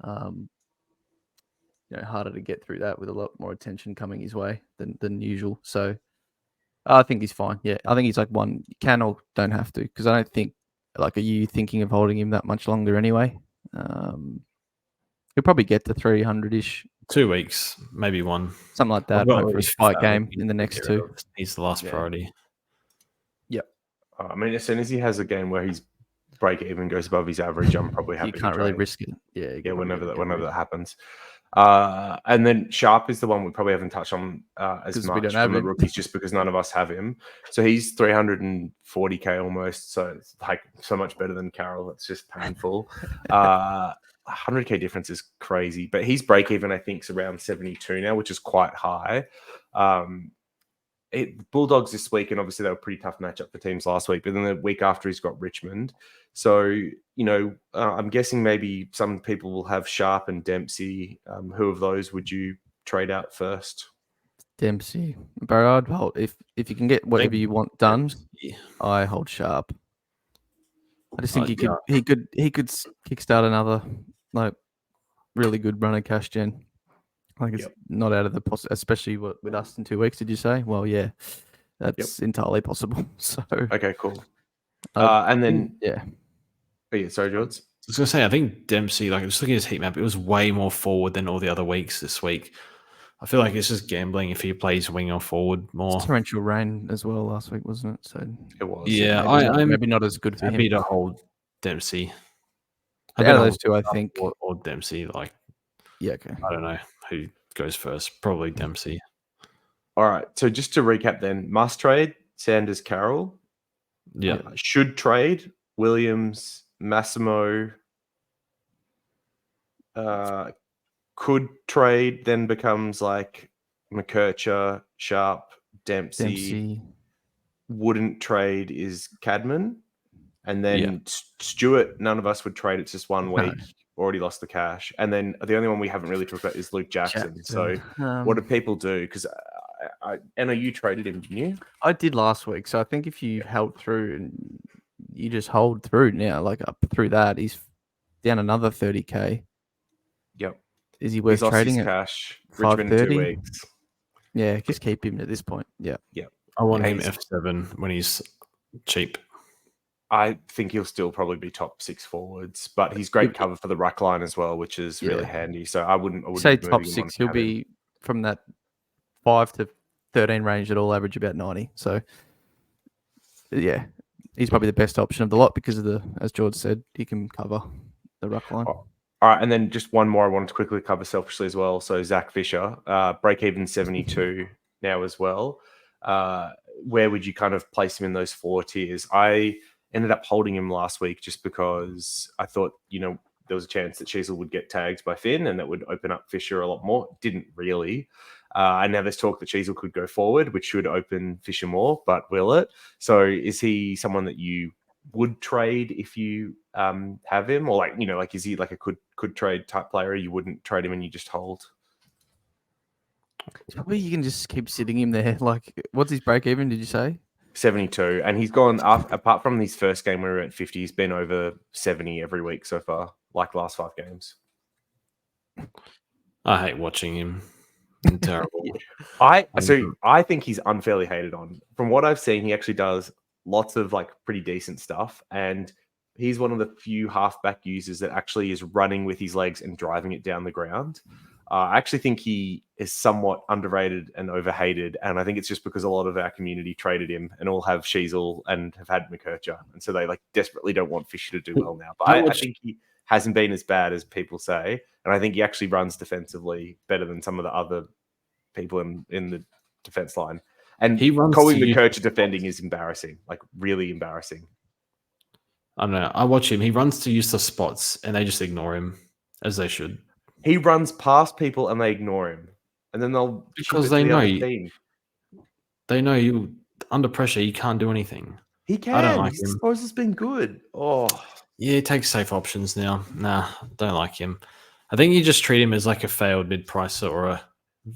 harder to get through that with a lot more attention coming his way than usual. So I think he's fine. Yeah, I think he's like one. Can or don't have to, because I don't think. Like, are you thinking of holding him that much longer anyway? He'll probably get to 300-ish. 2 weeks, maybe one. Something like that. Hope for a spike game in the next 2. He's the last priority. Yep. I mean, as soon as he has a game where his break even goes above his average, I'm probably happy. You can't really risk it. Yeah. Whenever that happens. And then Sharp is the one we probably haven't touched on as much from the rookies, just because none of us have him. So he's 340k almost. So it's like so much better than Carroll. It's just painful. 100k difference is crazy, but his break even I think is around 72 now, which is quite high. Bulldogs this week, and obviously they were a pretty tough matchup for teams last week, but then the week after he's got Richmond. So, I'm guessing maybe some people will have Sharp and Dempsey. Who of those would you trade out first? Dempsey. Bro, I'd hold, if you can get whatever you want done, I hold Sharp. I just think he could kickstart another like really good run of cash gen. Like it's not out of the especially with us in 2 weeks. Did you say? Well, yeah, that's entirely possible. So okay, cool. And then sorry, George. I was gonna say I think Dempsey, like just looking at his heat map, it was way more forward than all the other weeks this week. I feel like it's just gambling if he plays wing or forward more. It's torrential rain as well last week, wasn't it? So it was. Yeah, I'm maybe not as good for happy him. to hold Dempsey. Out of those two, I think. Or Dempsey, like okay. I don't know who goes first. Probably Dempsey. All right. So just to recap, then must trade Sanders, Carroll. Yeah. Should trade Williams, Massimo. Could trade, then becomes like McKercher, Sharp, Dempsey. Wouldn't trade is Cadman. And then Stewart, none of us would trade. It's just 1 week. Already lost the cash. And then the only one we haven't really talked about is Luke Jackson. So what do people do? Because I know you traded him, didn't you? I did last week. So I think if you held through and you just hold through now, like up through that, he's down another 30k. Yep. Is he worth trading at cash? Richmond 2 weeks. Yeah, just keep him at this point. Yeah. I want him F7 when he's cheap. I think he'll still probably be top 6 forwards, but he's great cover for the ruck line as well, which is really handy. So I wouldn't say top 6. He'll be from that 5 to 13 range. It'll average about 90. So yeah, he's probably the best option of the lot because of as George said, he can cover the ruck line. All right, and then just one more I wanted to quickly cover selfishly as well. So Zach Fisher, break even 72 now as well. Where would you kind of place him in those 4 tiers? I ended up holding him last week just because I thought, there was a chance that Sheasel would get tagged by Finn and that would open up Fisher a lot more. Didn't really. And now there's talk that Sheasel could go forward, which should open Fisher more, but will it? So is he someone that you would trade if you have him? Or is he like a could trade type player? You wouldn't trade him and you just hold? Probably you can just keep sitting him there. Like, what's his break even, did you say? 72, and he's gone apart from his first game where we were at 50, he's been over 70 every week so far, like last 5 games. I hate watching him. Terrible. I think he's unfairly hated on. From what I've seen, he actually does lots of like pretty decent stuff, and he's one of the few halfback users that actually is running with his legs and driving it down the ground. I actually think he is somewhat underrated and overhated, and I think it's just because a lot of our community traded him and all have Sheasel and have had McKercher, and so they like desperately don't want Fisher to do well now. But I think he hasn't been as bad as people say, and I think he actually runs defensively better than some of the other people in the defense line. And calling McKercher defending is embarrassing, like really embarrassing. I don't know. I watch him. He runs to useless spots, and they just ignore him, as they should. He runs past people and they ignore him, and then they'll because they know they know you under pressure. You can't do anything. He can. I don't like His him. disposal's been good. Oh, yeah, he takes safe options now. Nah, don't like him. I think you just treat him as like a failed mid-pricer or a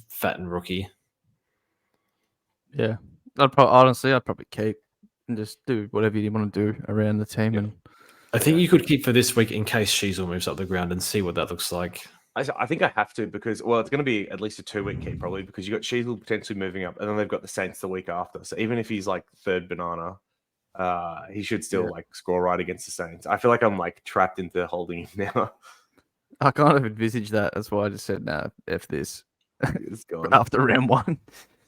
fattened rookie. Yeah, I'd probably keep and just do whatever you want to do around the team. Yeah. And I think you could keep for this week in case Sheasel moves up the ground and see what that looks like. I think I have to because, well, it's going to be at least a 2-week keep probably because you got Sheasel potentially moving up, and then they've got the Saints the week after. So even if he's like third banana, he should still like score right against the Saints. I feel like I'm like trapped into holding him now. I kind of envisage that. That's why I just said, "Nah, f this." It's gone after round 1.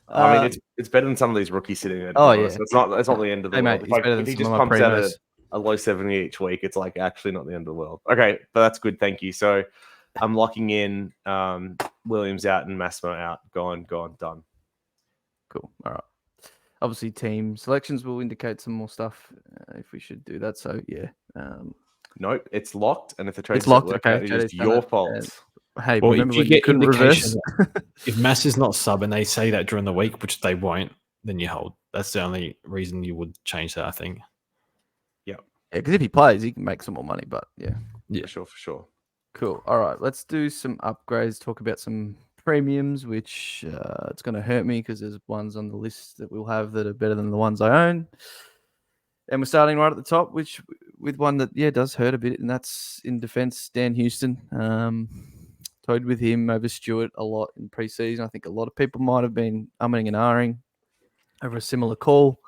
I mean, it's better than some of these rookies sitting there. Oh, yeah. So it's not the end of the world. Mate, if he just pumps out a low 70 each week, it's like actually not the end of the world. Okay, but that's good. Thank you. So I'm locking in Williams out and Massimo out. Gone, done. Cool. All right. Obviously, team selections will indicate some more stuff if we should do that. So, yeah. Nope, it's locked. And if the trade's locked, work out, it is your fault. Hey, well, remember if you when get you couldn't reverse? if Mass is not sub and they say that during the week, which they won't, then you hold. That's the only reason you would change that, I think. Yeah. Yeah, because if he plays, he can make some more money. But yeah. For sure. Cool. All right, let's do some upgrades. Talk about some premiums, which it's going to hurt me because there's ones on the list that we'll have that are better than the ones I own. And we're starting right at the top, which with one that does hurt a bit, and that's in defense. Dan Houston. Toyed with him over Stewart a lot in preseason. I think a lot of people might have been umming and ahhing over a similar call.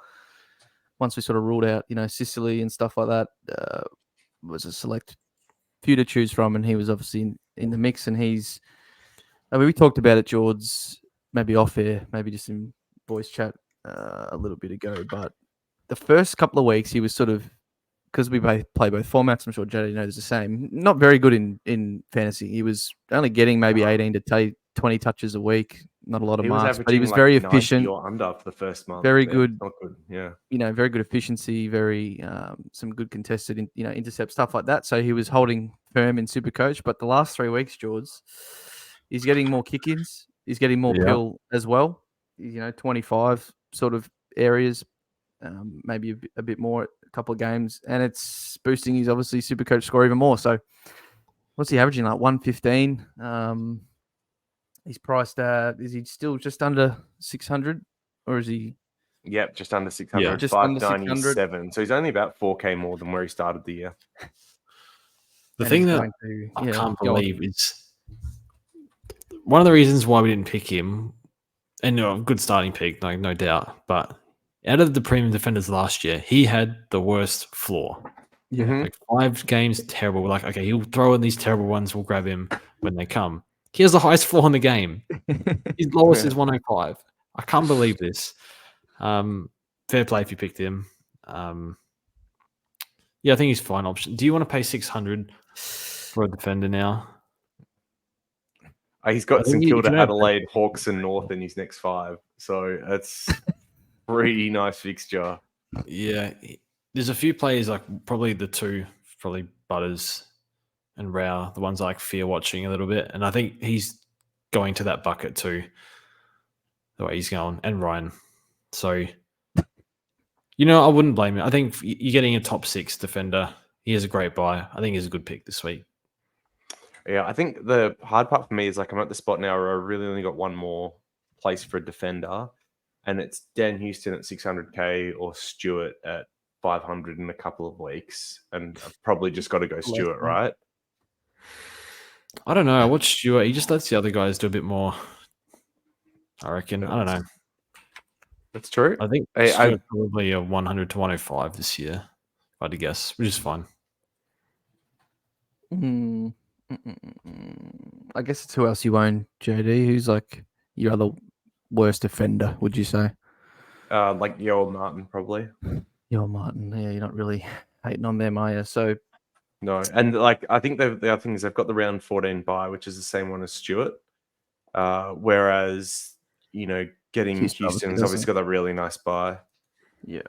Once we sort of ruled out, Sicily and stuff like that, was a select few to choose from, and he was obviously in the mix. And we talked about it, George, maybe off air, maybe just in voice chat a little bit ago. But the first couple of weeks, he was sort of, because we play both formats, I'm sure JD knows the same, not very good in fantasy. He was only getting maybe 18 to 20 touches a week, not a lot of marks, but he was very efficient. Or under for the first month. Very good. Not good. Yeah. Very good efficiency, very some good contested, intercept, stuff like that. So he was holding firm in SuperCoach. But the last 3 weeks, George, he's getting more kick-ins. He's getting more pill as well. 25 sort of areas, maybe a bit more, a couple of games, and it's boosting his obviously SuperCoach score even more. So what's he averaging, like 115? He's priced at, is he still just under 600 or is he? Yep, just under 600. Yeah, just under 600. So he's only about 4K more than where he started the year. The thing that I can't believe is one of the reasons why we didn't pick him, and a good starting pick, no doubt, but out of the premium defenders last year, he had the worst floor. Yeah. Like 5 games, terrible. Like, okay, he'll throw in these terrible ones. We'll grab him when they come. He has the highest floor in the game. His lowest is 105. I can't believe this. Fair play if you picked him. I think he's a fine option. Do you want to pay 600 for a defender now? He's got St Kilda, Adelaide, Hawks, and North in his next 5. So that's pretty nice fixture. Yeah. There's a few players, like probably the two, probably Butters and Rao, the ones I like fear watching a little bit. And I think he's going to that bucket too, the way he's going, and Ryan. So, I wouldn't blame him. I think you're getting a top 6 defender. He is a great buy. I think he's a good pick this week. Yeah, I think the hard part for me is like I'm at the spot now where I really only got one more place for a defender, and it's Dan Houston at 600K or Stewart at 500 in a couple of weeks, and I've probably just got to go Stewart, right? I don't know. I watched Stewart. He just lets the other guys do a bit more, I reckon. I don't know. That's true. I think Stewart's probably a 100 to 105 this year, if I had to guess, which is fine. I guess it's who else you own, JD. Who's like your other worst offender, would you say? Like Yoel Martin, probably. You're Martin. Yeah, you're not really hating on them, are you? So No, and like I think the other thing is they've got the round 14 bye, which is the same one as Stewart. Whereas getting Houston obviously Houston's obviously doesn't. got a really nice bye. Yeah.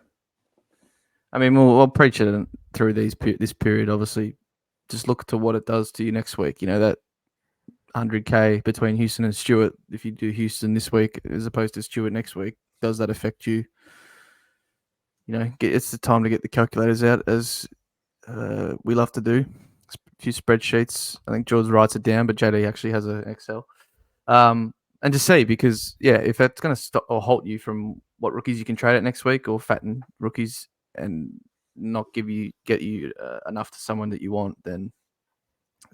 I mean, we'll preach it through this period. Obviously, just look to what it does to you next week. That 100K between Houston and Stewart. If you do Houston this week as opposed to Stewart next week, does that affect you? It's the time to get the calculators out, as we love to do. A few spreadsheets. I think George writes it down, but JD actually has an Excel. And to see, because if that's going to stop or halt you from what rookies you can trade at next week, or fatten rookies and not get you enough to someone that you want, then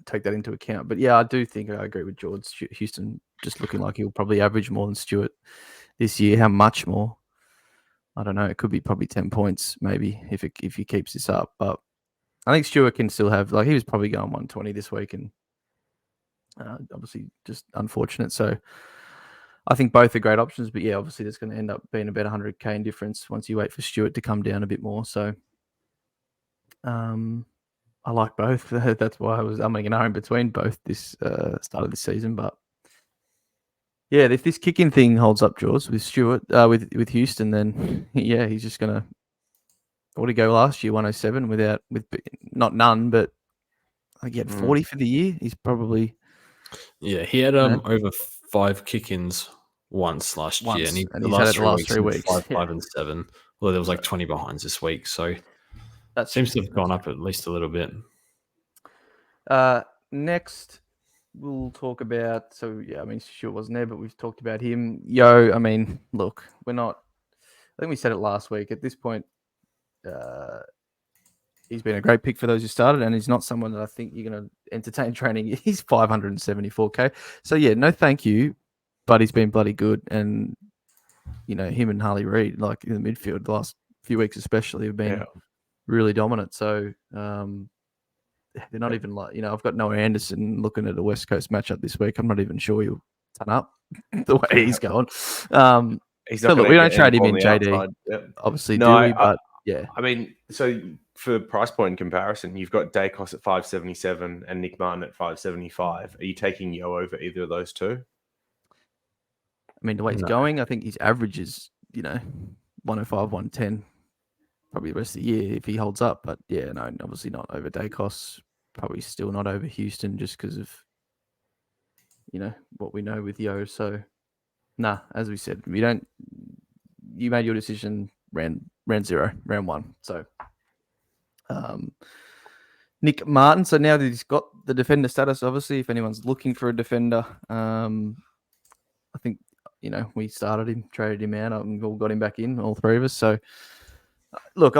take that into account. But yeah, I do think I agree with George. Houston just looking like he'll probably average more than Stewart this year. How much more? I don't know. It could be probably 10 points, maybe, if he keeps this up. But I think Stewart can still have, he was probably going 120 this week, and obviously just unfortunate. So I think both are great options. But yeah, obviously there's going to end up being about 100K in difference once you wait for Stewart to come down a bit more. So I like both. That's why I'm going to go in between both this start of this season. But yeah, if this kicking thing holds up, Jaws, with Stewart, with Houston, then yeah, he's just gonna. What did he go last year? 107 with not none, but he had 40 for the year. He's probably he had over 5 kick-ins once last year, and he's had it the last 3 weeks. 5 and 7. Well, there was 20 behinds this week, so that seems to have gone up at least a little bit. Next, we'll talk about. So yeah, I mean, Stewart wasn't there, but we've talked about him. Yo, I mean, look, we're not. I think we said it last week. At this point, he's been a great pick for those who started, and he's not someone that I think you're going to entertain training. He's 574K. So yeah, no, thank you, but he's been bloody good, and him and Harley Reid, in the midfield, the last few weeks especially, have been really dominant. So they're not even I've got Noah Anderson looking at a West Coast matchup this week. I'm not even sure he'll turn up the way he's going. He's not. So look, we don't trade him in, JD. Yep. Obviously, do we? But yeah, I mean, so for price point comparison, you've got Dacos at 577 and Nick Martin at 575. Are you taking Yo over either of those two? I mean, the way he's going, I think his average is 105, 110. Probably the rest of the year if he holds up. But yeah, no, obviously not over Dacos. Probably still not over Houston just because of what we know with Yo. So as we said, you made your decision round 0, round 1. So Nick Martin. So now that he's got the defender status, obviously, if anyone's looking for a defender, I think we started him, traded him out, and we all got him back in, all three of us. So look,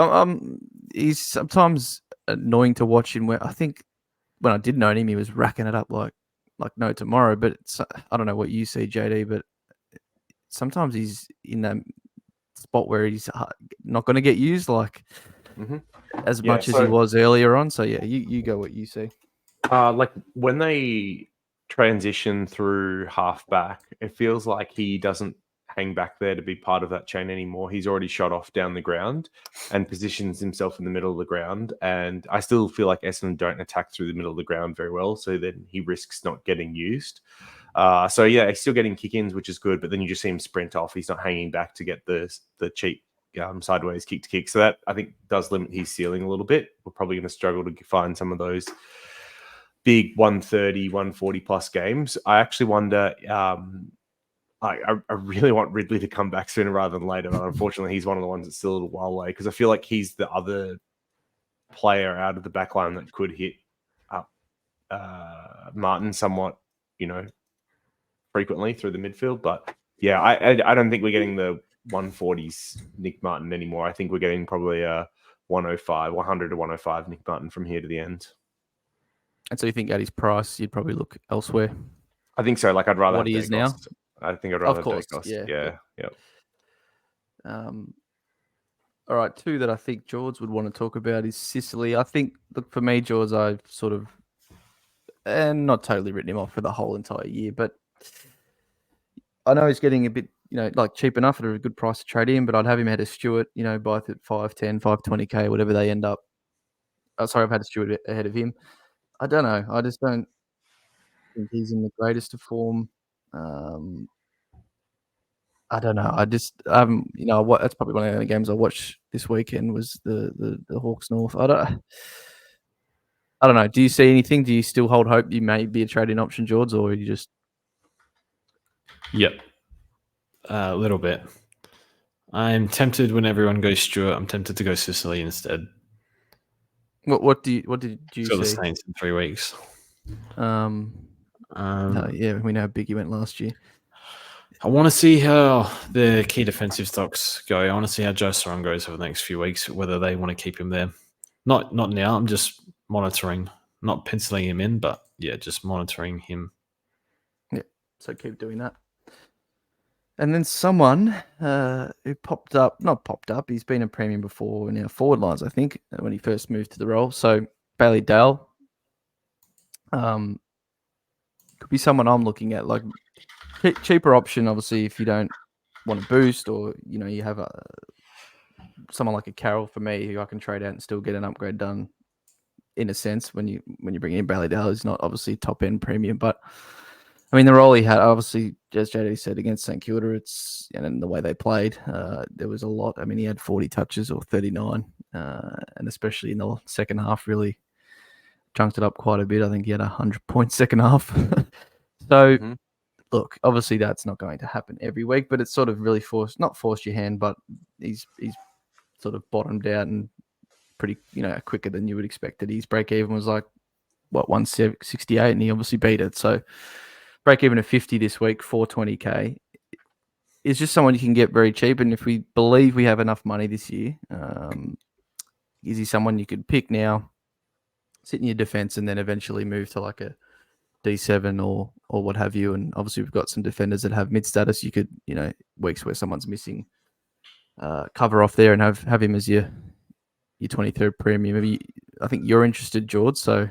he's sometimes annoying to watch him. Where I think when I did know him, he was racking it up like no tomorrow. But I don't know what you see, JD, but sometimes he's in that spot where he's not going to get used as much as he was earlier on. So yeah, you go what you see. When they transition through halfback, it feels like he doesn't hang back there to be part of that chain anymore. He's already shot off down the ground and positions himself in the middle of the ground. And I still feel like Essendon don't attack through the middle of the ground very well. So then he risks not getting used. So yeah, he's still getting kick-ins, which is good. But then you just see him sprint off. He's not hanging back to get the cheap sideways kick to kick. So that I think does limit his ceiling a little bit. We're probably going to struggle to find some of those big 130, 140 plus games. I actually wonder. I really want Ridley to come back sooner rather than later, but unfortunately, he's one of the ones that's still a little while away because I feel like he's the other player out of the back line that could hit up Martin somewhat, frequently through the midfield. But yeah, I don't think we're getting the 140s Nick Martin anymore. I think we're getting probably a 105, 100 to 105 Nick Martin from here to the end. And so you think at his price, you'd probably look elsewhere? I think so. I'd rather what he is now. I think I'd rather of course, have yeah. All right, two that I think George would want to talk about is Sicily. I think, look, for me, George, I've sort of and not totally written him off for the whole entire year, but I know he's getting a bit, like cheap enough at a good price to trade in, but I'd have him ahead of Stewart, both at 510, 520k, whatever they end up. Oh, sorry, I've had Stewart ahead of him. I don't know. I just don't think he's in the greatest of form. I don't know. That's probably one of the only games I watched this weekend was the Hawks North. I don't know. Do you see anything? Do you still hold hope you may be a trade-in option, George, or you just? Yep, a little bit. I'm tempted when everyone goes Stewart. I'm tempted to go Sicily instead. What did you Got the see? Saints in 3 weeks. Yeah, we know how big he went last year. I want to see how the key defensive stocks go. I want to see how Joe Sarong goes over the next few weeks, whether they want to keep him there. Not now. I'm just monitoring, not penciling him in, but yeah, just monitoring him. Yeah, so keep doing that. And then someone who not popped up, he's been a premium before in our forward lines, I think, when he first moved to the role. So Bailey Dale could be someone I'm looking at, like cheaper option, obviously, if you don't want to boost or, you have someone like a Carroll for me who I can trade out and still get an upgrade done in a sense when you bring in Bailey Dale. He's not obviously top end premium, but I mean, the role he had, obviously, as JD said, against St Kilda, and the way they played, there was a lot. I mean, he had 40 touches or 39, and especially in the second half, really chunked it up quite a bit. I think he had 100-point second half. So, look, obviously that's not going to happen every week, but it's sort of really not forced your hand, but he's sort of bottomed out and pretty, quicker than you would expect it. His break even was like, 168, and he obviously beat it. So, break even at 50 this week, 420k. Is just someone you can get very cheap. And if we believe we have enough money this year, is he someone you could pick now, sit in your defense, and then eventually move to like a D7 or what have you? And obviously, we've got some defenders that have mid status. You could, weeks where someone's missing, cover off there and have him as your 23rd premium. Maybe I think you're interested, George. So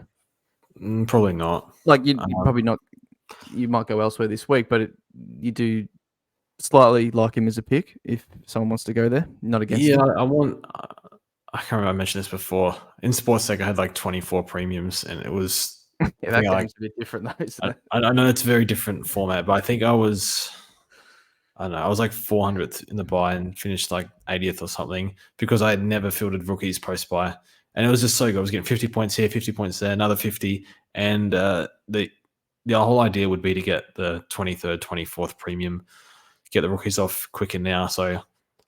probably not. Like you're probably not. You might go elsewhere this week, but you do slightly like him as a pick if someone wants to go there. Not against him. I want. I can't remember I mentioned this before. In SportsTech, I had like 24 premiums, and it was. Yeah, that game's a bit different though, isn't it? I know it's a very different format, but I think I was like 400th in the buy and finished like 80th or something because I had never fielded rookies post buy, and it was just so good. I was getting 50 points here, 50 points there, another 50, and the whole idea would be to get the 23rd, 24th premium, get the rookies off quicker now. So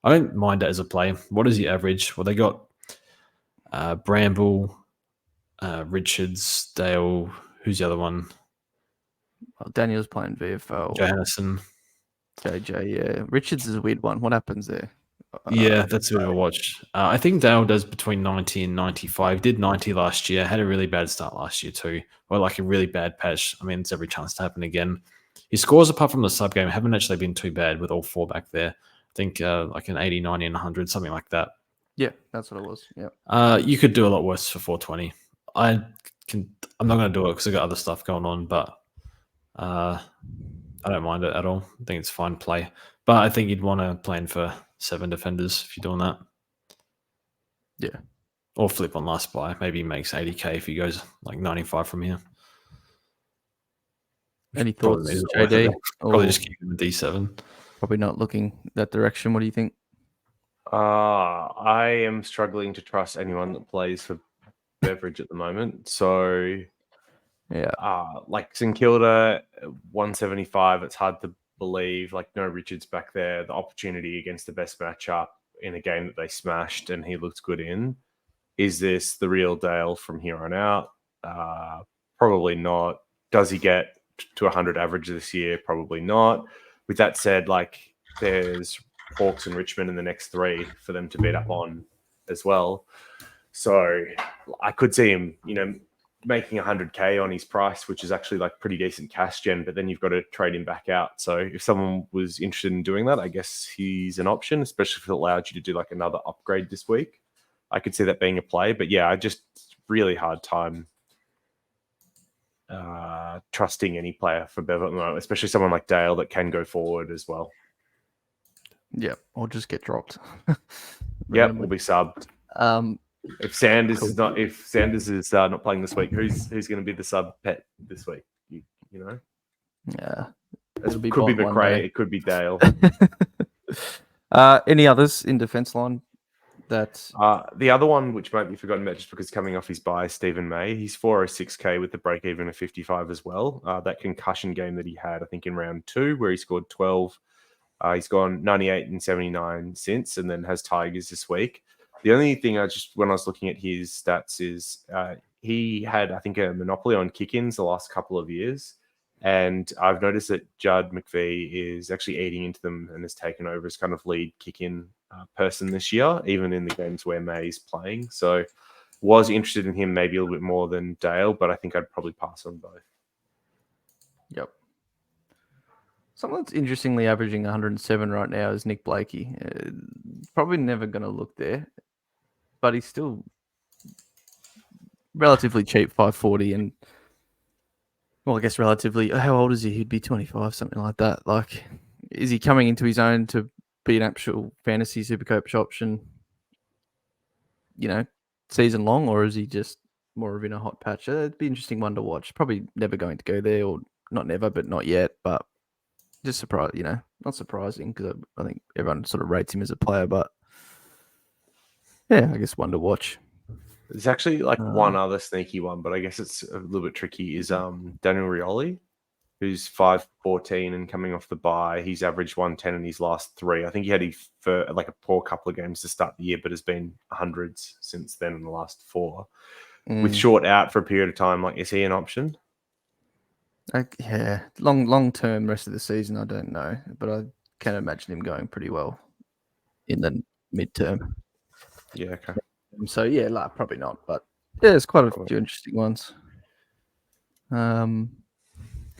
I don't mind that as a play. What is the average? Well, they got Bramble, Richards, Dale. Who's the other one? Well, Daniel's playing VFL. Johannesson. JJ, yeah. Richards is a weird one. What happens there? Yeah, that's a bit of a watch. I think Dale does between 90 and 95. Did 90 last year. Had a really bad start last year too. Or like a really bad patch. I mean, it's every chance to happen again. His scores, apart from the sub game, haven't actually been too bad with all four back there. I think like an 80, 90, and 100, something like that. Yeah, that's what it was. Yeah. You could do a lot worse for 420. I'm not going to do it because I've got other stuff going on, but I don't mind it at all. I think it's fine play. But I think you'd want to plan for 7 defenders if you're doing that. Yeah. Or flip on last buy. Maybe he makes 80k if he goes like 95 from here. Any thoughts, JD? Probably just keep him a D7. Probably not looking that direction. What do you think? I am struggling to trust anyone that plays for Beveridge at the moment. So, yeah, like St Kilda, 175. It's hard to believe. Like no Richards back there. The opportunity against the best matchup in a game that they smashed and he looked good in. Is this the real Dale from here on out? Probably not. Does he get to 100 average this year? Probably not. With that said, like there's Hawks and Richmond in the next 3 for them to beat up on as well. So I could see him, making 100k on his price, which is actually like pretty decent cash gen, but then you've got to trade him back out. So if someone was interested in doing that, I guess he's an option, especially if it allowed you to do like another upgrade this week. I could see that being a play, but yeah, I just really hard time trusting any player for Bev at the moment, especially someone like Dale that can go forward as well. Yeah, or just get dropped. Yep, will be subbed. Um, If Sanders cool. is not playing this week, who's going to be the sub pet this week? You know, yeah, it could be McRae, it could be Dale. Any others in defense line? That the other one, which might be forgotten about just because coming off his bye, Stephen May, he's 406k with the break even of 55 as well. That concussion game that he had, I think in round 2, where he scored 12. He's gone 98 and 79 since, and then has Tigers this week. The only thing when I was looking at his stats is he had, I think, a monopoly on kick-ins the last couple of years. And I've noticed that Judd McVie is actually eating into them and has taken over as kind of lead kick-in person this year, even in the games where May's playing. So was interested in him maybe a little bit more than Dale, but I think I'd probably pass on both. Yep. Someone that's interestingly averaging 107 right now is Nick Blakey. Probably never going to look there, but he's still relatively cheap, 540, and well, I guess relatively. How old is he? He'd be 25, something like that. Like, is he coming into his own to be an actual fantasy SuperCoach option, season long, or is he just more of in a hot patch? It'd be an interesting one to watch. Probably never going to go there, or not never, but not yet. But just surprised, not surprising because I think everyone sort of rates him as a player. But yeah, I guess one to watch. There's actually one other sneaky one, but I guess it's a little bit tricky. Is Daniel Rioli, who's 5'14" and coming off the bye. He's averaged 110 in his last 3. I think he had a poor couple of games to start the year, but has been hundreds since then in the last 4. With Short out for a period of time, is he an option? Yeah, long term, rest of the season, I don't know, but I can imagine him going pretty well in the midterm. Yeah, okay. So yeah, probably not, but yeah, there's quite a few interesting ones. Cool.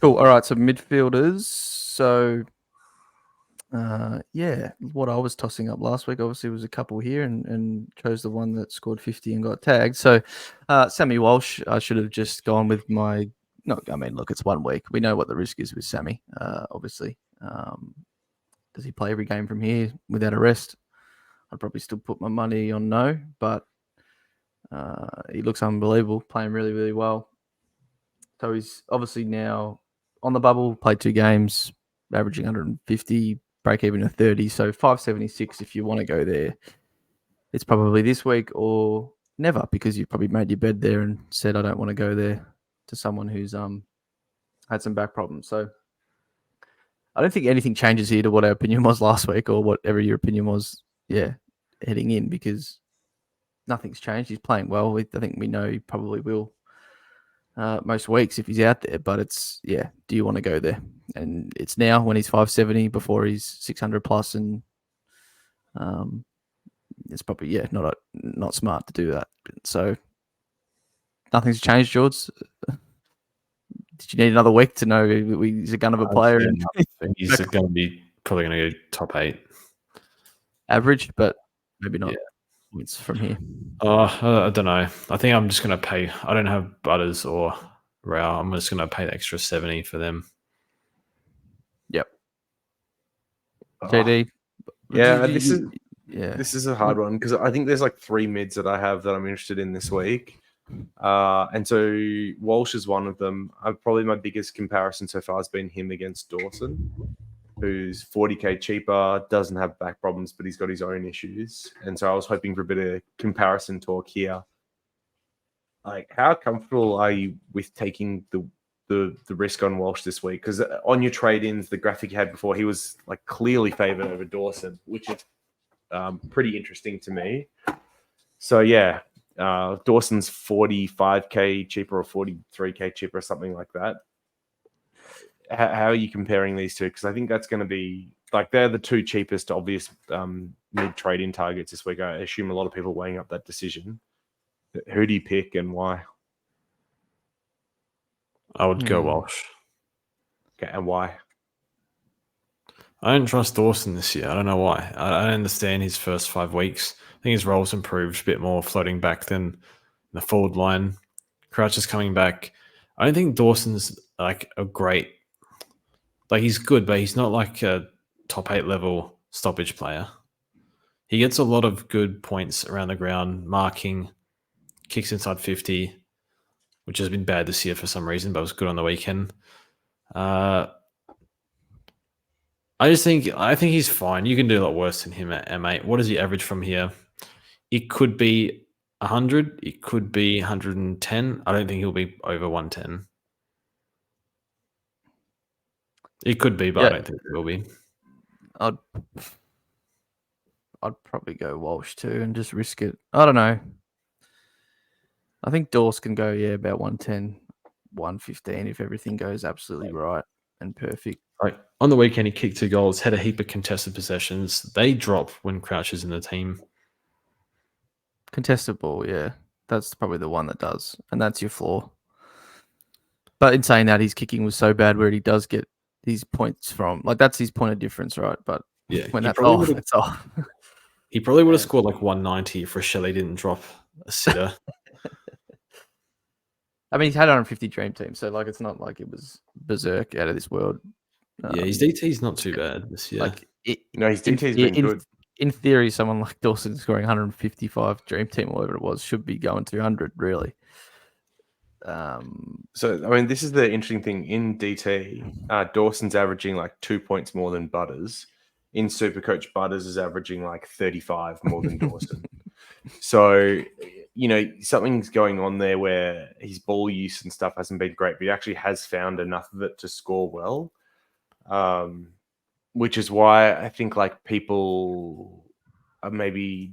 All right, so midfielders. So what I was tossing up last week obviously was a couple here, and chose the one that scored 50 and got tagged. So Sammy Walsh, I should have just gone with my. No, I mean, look, it's 1 week. We know what the risk is with Sammy. Obviously, does he play every game from here without a rest? I'd probably still put my money on no, but he looks unbelievable, playing really, really well. So he's obviously now on the bubble, played 2 games, averaging 150, break even of 30. So 576 if you want to go there. It's probably this week or never, because you've probably made your bed there and said, I don't want to go there, to someone who's had some back problems. So I don't think anything changes here to what our opinion was last week or whatever your opinion was, heading in, because nothing's changed. He's playing well. I think we know he probably will most weeks if he's out there, but it's, do you want to go there? And it's now when he's 570 before he's 600 plus, and it's probably, not smart to do that. So nothing's changed, George. Did you need another week to know he's a gun of a player? He's going to be probably going to go top 8. Average, but maybe not points from here. I don't know. I think I'm just going to pay. I don't have Butters or Rao. I'm just going to pay the extra 70 for them. Yep. JD. This is a hard one, because I think there's 3 mids that I have that I'm interested in this week. And so Walsh is one of them. Probably my biggest comparison so far has been him against Dawson, who's 40k cheaper, doesn't have back problems, but he's got his own issues. And so I was hoping for a bit of comparison talk here. How comfortable are you with taking the risk on Walsh this week? Because on your trade-ins, the graphic you had before, he was clearly favored over Dawson, which is pretty interesting to me. So Dawson's 45k cheaper or 43k cheaper or something like that. How are you comparing these two? Because I think that's going to be they're the 2 cheapest obvious mid trade-in targets this week. I assume a lot of people weighing up that decision. Who do you pick and why? I would go Walsh. Okay, and why? I don't trust Dawson this year. I don't know why. I don't understand his first 5 weeks. I think his role's improved a bit more floating back than the forward line. Crouch is coming back. I don't think Dawson's like a great, like he's good, but he's not like a top 8 level stoppage player. He gets a lot of good points around the ground, marking, kicks inside 50, which has been bad this year for some reason, but was good on the weekend. I think he's fine. You can do a lot worse than him at M8. What does he average from here? It could be 100. It could be 110. I don't think he'll be over 110. It could be, but I don't think it will be. I'd probably go Walsh too and just risk it. I don't know. I think Dawes can go, about 110, 115 if everything goes absolutely right and perfect. Like on the weekend, he kicked 2 goals, had a heap of contested possessions. They drop when Crouch is in the team. Contested ball, yeah. That's probably the one that does. And that's your flaw. But in saying that, his kicking was so bad where he does get these points from. Like, that's his point of difference, right? But yeah, when that's off, it's off. He probably would have scored like 190 if Rochelle didn't drop a sitter. I mean, he's had 150 Dream Team, so like it's not like it was berserk out of this world. Yeah, his DT's not too bad this year. Like, his DT's been good. In theory, someone like Dawson scoring 155 Dream Team or whatever it was should be going 200, really. So, I mean, this is the interesting thing. In DT, Dawson's averaging like 2 points more than Butters. In SuperCoach, Butters is averaging like 35 more than Dawson. So, something's going on there where his ball use and stuff hasn't been great, but he actually has found enough of it to score well. Which is why I think like people are maybe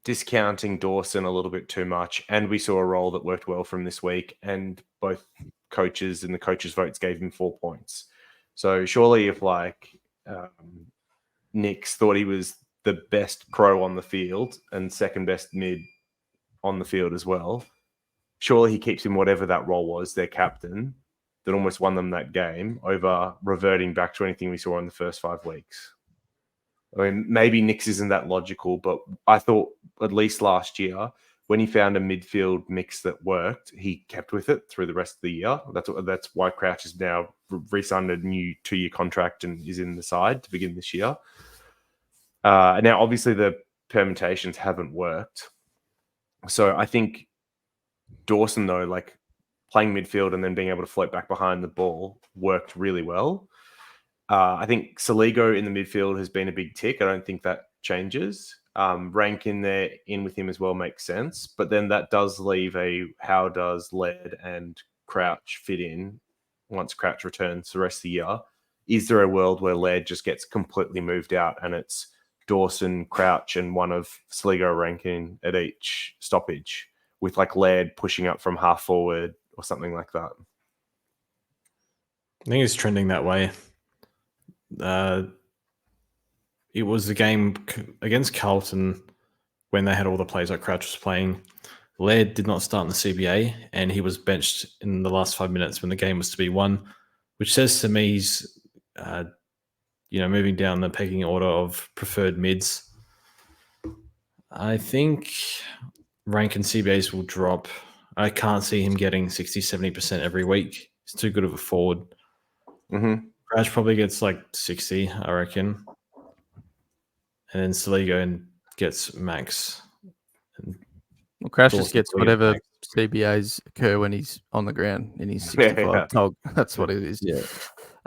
discounting Dawson a little bit too much. And we saw a role that worked well from this week, and both coaches and the coaches' votes gave him 4 points. So surely if like Nix thought he was the best Crow on the field and second best mid on the field as well, surely he keeps him whatever that role was, their captain, that almost won them that game, over reverting back to anything we saw in the first 5 weeks. I mean, maybe Nix isn't that logical, but I thought at least last year, when he found a midfield mix that worked, he kept with it through the rest of the year. That's why Crouch has now re-signed a new 2-year contract and is in the side to begin this year. Now, obviously, the permutations haven't worked. So I think Dawson, though, like playing midfield and then being able to float back behind the ball worked really well. I think Saligo in the midfield has been a big tick. I don't think that changes. Rank in with him as well makes sense. But then that does leave how does Laird and Crouch fit in once Crouch returns the rest of the year? Is there a world where Laird just gets completely moved out and it's Dawson, Crouch, and one of Saligo Rankin at each stoppage, with like Laird pushing up from half forward or something like that? I think it's trending that way. It was the game against Carlton when they had all the players like Crouch was playing. Laird did not start in the CBA, and he was benched in the last 5 minutes when the game was to be won, which says to me he's moving down the pecking order of preferred mids. I think rank and CBAs will drop. I can't see him getting 60-70% every week. He's too good of a forward. Mm-hmm. Crouch probably gets like 60, I reckon. And then Saligo gets max. Well, Crouch just gets whatever CBAs occur when he's on the ground in his 65 tog. That's what it is. Yeah.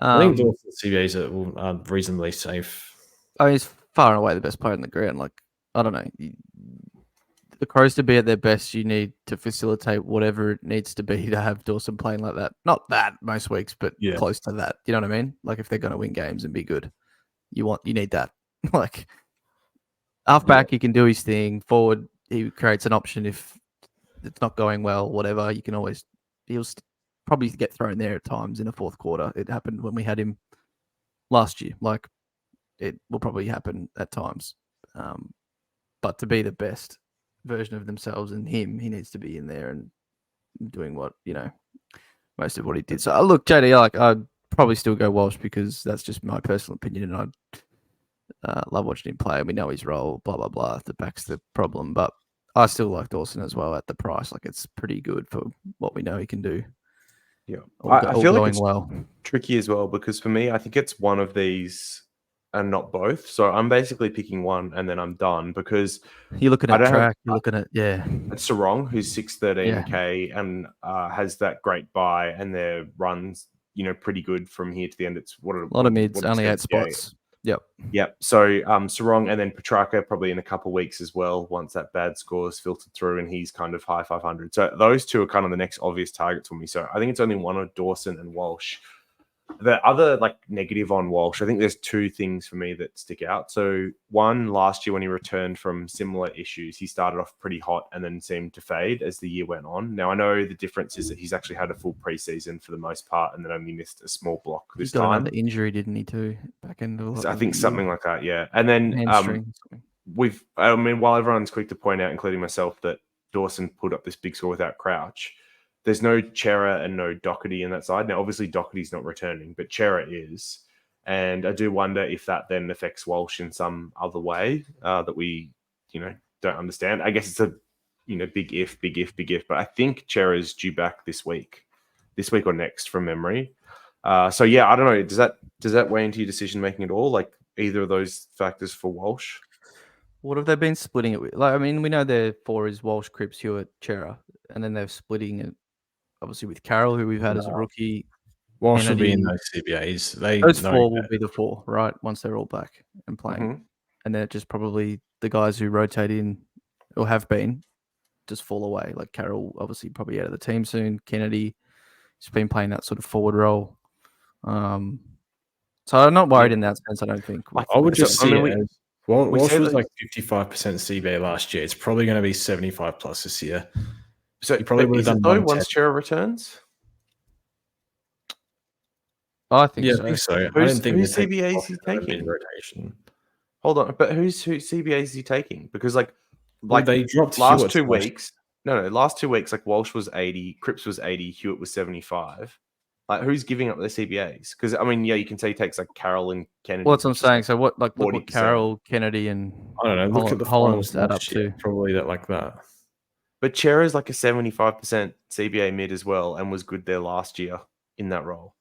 I think Dawson CBAs are reasonably safe. He's far and away the best player in the ground. Like, I don't know. The Crows to be at their best, you need to facilitate whatever it needs to be to have Dawson playing like that. Not that most weeks, but close to that. You know what I mean? Like, if they're going to win games and be good, you need that. Like, halfback, he can do his thing. Forward, he creates an option if it's not going well, whatever. He'll probably get thrown there at times in the fourth quarter. It happened when we had him last year. Like, it will probably happen at times. But to be the best version of themselves and him, he needs to be in there and doing what, most of what he did. So look, JD, I'd probably still go Walsh because that's just my personal opinion, and I love watching him play. We know his role, blah blah blah. The back's the problem, but I still like Dawson as well at the price. Like, it's pretty good for what we know he can do. Yeah, all I feel like going it's well. tricky as well because for me, I think it's one of these and not both. So I'm basically picking one and then I'm done because You're looking I at don't have track. You're looking at Sarong, who's 613k Yeah. and has that great buy, and their runs, pretty good from here to the end. It's a lot of mids, only 8 Yeah. spots. Yep. Yep. So Sarong and then Petrarca probably in a couple of weeks as well, once that bad score is filtered through and he's kind of high 500. So those two are kind of the next obvious targets for me. So I think it's only one of Dawson and Walsh. The other negative on Walsh, I think there's two things for me that stick out. So one, last year when he returned from similar issues, he started off pretty hot and then seemed to fade as the year went on. Now I know the difference is that he's actually had a full preseason for the most part and then only missed a small block this He got time. another injury, didn't he, too? Back into I think something like that, yeah. And then hamstring. while everyone's quick to point out, including myself, that Dawson put up this big score without Crouch, there's no Chera and no Doherty in that side. Now, obviously, Doherty's not returning, but Chera is. And I do wonder if that then affects Walsh in some other way that we, don't understand. I guess it's a, big if. But I think Chera's due back this week or next from memory. So, yeah, I don't know. Does that weigh into your decision making at all? Like either of those factors for Walsh? What have they been splitting it with? We know their 4 is Walsh, Cripps, Hewitt, Chera, and then they're splitting it obviously with Carroll, who we've had as a rookie. Walsh will be in Kennedy. those CBAs. Those 4 will be the 4, right? Once they're all back and playing. Mm-hmm. And they're just probably the guys who rotate in or have been just fall away. Like Carroll, obviously, probably out of the team soon. Kennedy, he's been playing that sort of forward role. So I'm not worried in that sense, I don't think. I would just see it as Walsh was that, 55% CBA last year. It's probably going to be 75 plus this year. So he probably would have done though once Chera returns. I think so. I think so. Whose CBA is he taking? Rotation. Hold on, but whose CBA is he taking? Because they dropped last Hewitt 2 weeks. Last 2 weeks, Walsh was 80, Cripps was 80, Hewitt was 75. Who's giving up their CBAs? Because you can say he takes Carroll and Kennedy. Well, that's what I'm saying. So look what 40%. Carroll, Kennedy, and I don't know. Look at the Holland's finals add up to. Probably that like that. But Chera is a 75% CBA mid as well, and was good there last year in that role.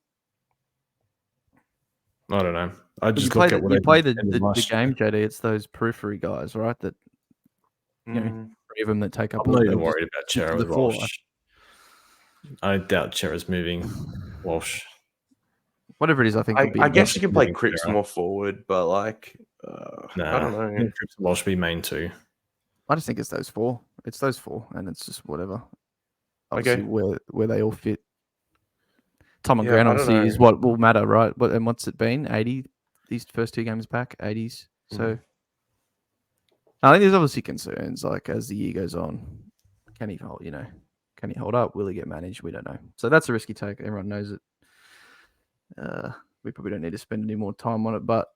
I don't know. I just look at what you play the game, JD. It's those periphery guys, right? That 3 of them that take up. I'm not even worried about Chera with Walsh. I doubt Chera's moving Walsh. Whatever it is, I think. I guess you can play Cripps more forward, but I don't know. Cripps and Walsh be main too. I just think it's those 4. It's those 4, and it's just whatever. Obviously, where they all fit. Tom and Grant obviously is what will matter, right? And what's it been? 80 these first 2 games back, 80s. So I think there's obviously concerns as the year goes on. Can he hold? Can he hold up? Will he get managed? We don't know. So that's a risky take. Everyone knows it. We probably don't need to spend any more time on it, but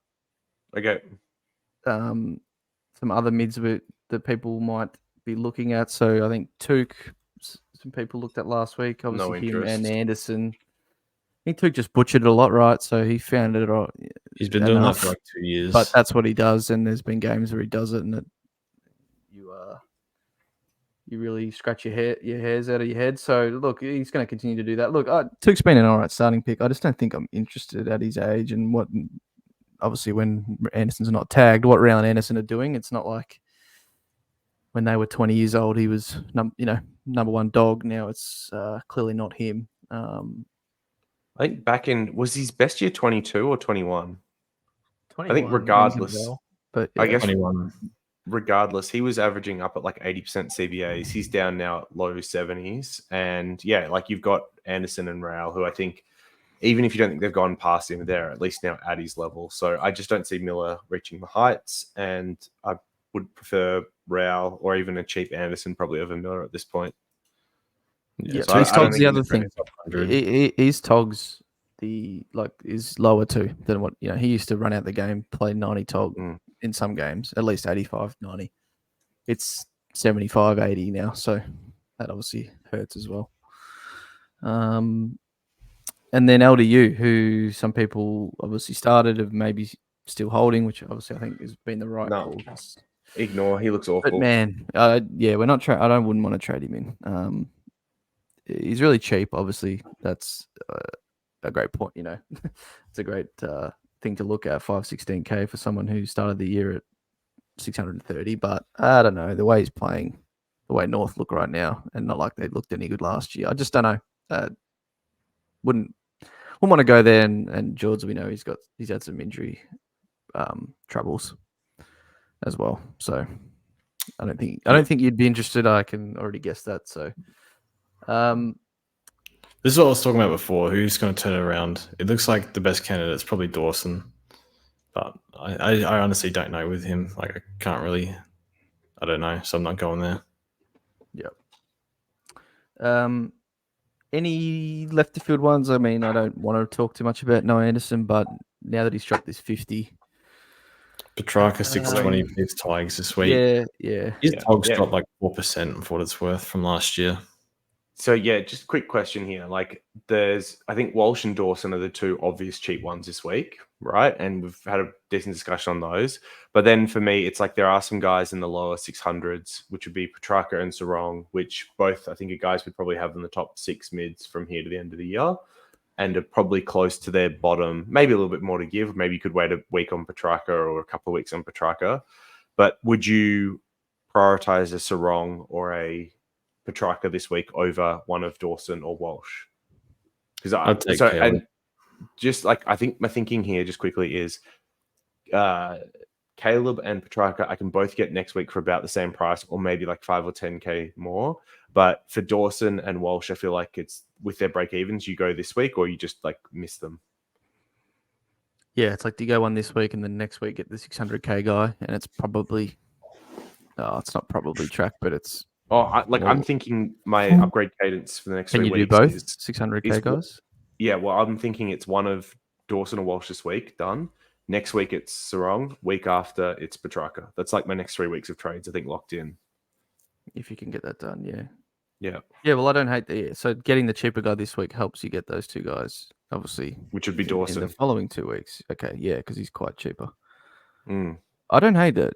some other mids that people might be looking at. So I think Took, some people looked at last week. Obviously him and Anderson. I think Took just butchered it a lot, right? So he found it. He's been doing that for 2 years. But that's what he does, and there's been games where he does it, and you really scratch your hairs out of your head. So look, he's going to continue to do that. Look, Took's been an all right starting pick. I just don't think I'm interested at his age and what. Obviously, when Anderson's not tagged, what Rowell and Anderson are doing, it's not like when they were 20 years old, he was number 1 dog. Now it's clearly not him. I think was his best year 22 or 21? 21 I think regardless, but I guess 21. Regardless, he was averaging up at 80% CBAs. He's down now at low 70s. And you've got Anderson and Rowell, who I think, even if you don't think they've gone past him, they're at least now at his level. So I just don't see Miller reaching the heights. And I would prefer Rowell or even a cheap Anderson probably over Miller at this point. Yeah, so Togg's the other thing. Is Togg's is lower too than what he used to run out the game, play 90 Tog in some games, at least 85, 90. It's 75, 80 now, so that obviously hurts as well. And then LDU, who some people obviously started of maybe still holding, which obviously I think has been the right call. Ignore. He looks awful. But man, we're not. I wouldn't want to trade him in. He's really cheap, obviously. that's a great point. It's a great thing to look at. 516K for someone who started the year at 630. But I don't know, the way he's playing, the way North look right now, and not like they looked any good last year. I just don't know. Wouldn't want to go there. And George, we know he's had some injury troubles as well. So I don't think you'd be interested. I can already guess that. So this is what I was talking about before. Who's going to turn it around? It looks like the best candidate is probably Dawson, but I honestly don't know with him. Like I can't really. I don't know, so I'm not going there. Yep. Any left of field ones? I mean, I don't want to talk too much about Noah Anderson, but now that he's dropped this 50. Petrarca 620 his Tigers this week. Yeah. His Tigers dropped like 4% for what it's worth from last year. So just a quick question here. Like I think Walsh and Dawson are the two obvious cheap ones this week, right? And we've had a decent discussion on those. But then for me, it's like there are some guys in the lower 600s, which would be Petrarca and Sarong, which both I think are guys we'd probably have in the top 6 mids from here to the end of the year, and are probably close to their bottom. Maybe a little bit more to give. Maybe you could wait a week on Petrarca or a couple of weeks on Petrarca. But would you prioritize a Sarong or a Petrarca this week over one of Dawson or Walsh? Because and just like I think my thinking here just quickly is Caleb and Petrarca I can both get next week for about the same price, or maybe like 5 or 10K more. But for Dawson and Walsh, I feel like it's with their break evens, you go this week or you just like miss them. Yeah, it's like do you go one this week and then next week get the 600K guy, and it's probably it's not probably track, but it's I'm thinking my upgrade cadence for the next 3 weeks. Can you do both 600K guys? Yeah, well, I'm thinking it's one of Dawson or Walsh this week, done. Next week it's Sarong. Week after it's Petrarca. That's like my next 3 weeks of trades, I think, locked in. If you can get that done, yeah. Yeah, well, I don't hate that. So getting the cheaper guy this week helps you get those two guys, obviously. Which would be Dawson. In the following 2 weeks. Okay, yeah, because he's quite cheaper. I don't hate that.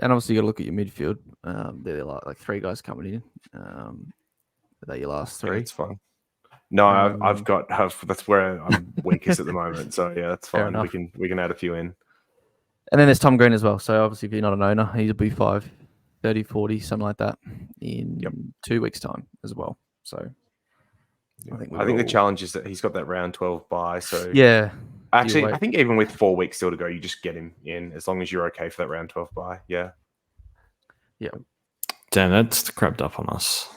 And obviously, you got to look at your midfield. They're like 3 guys coming in. Are they your last 3? Yeah, it's fine. No, I've got that's where I'm weakest at the moment. So yeah, that's fine. We can add a few in. And then there's Tom Green as well. So obviously, if you're not an owner, he'll be 5, 30, 40, something like that in 2 weeks' time as well. So I think the challenge is that he's got that round 12 bye. So yeah. Actually, I think even with 4 weeks still to go, you just get him in as long as you're okay for that round 12 bye. Yeah. Damn, that's crept up on us.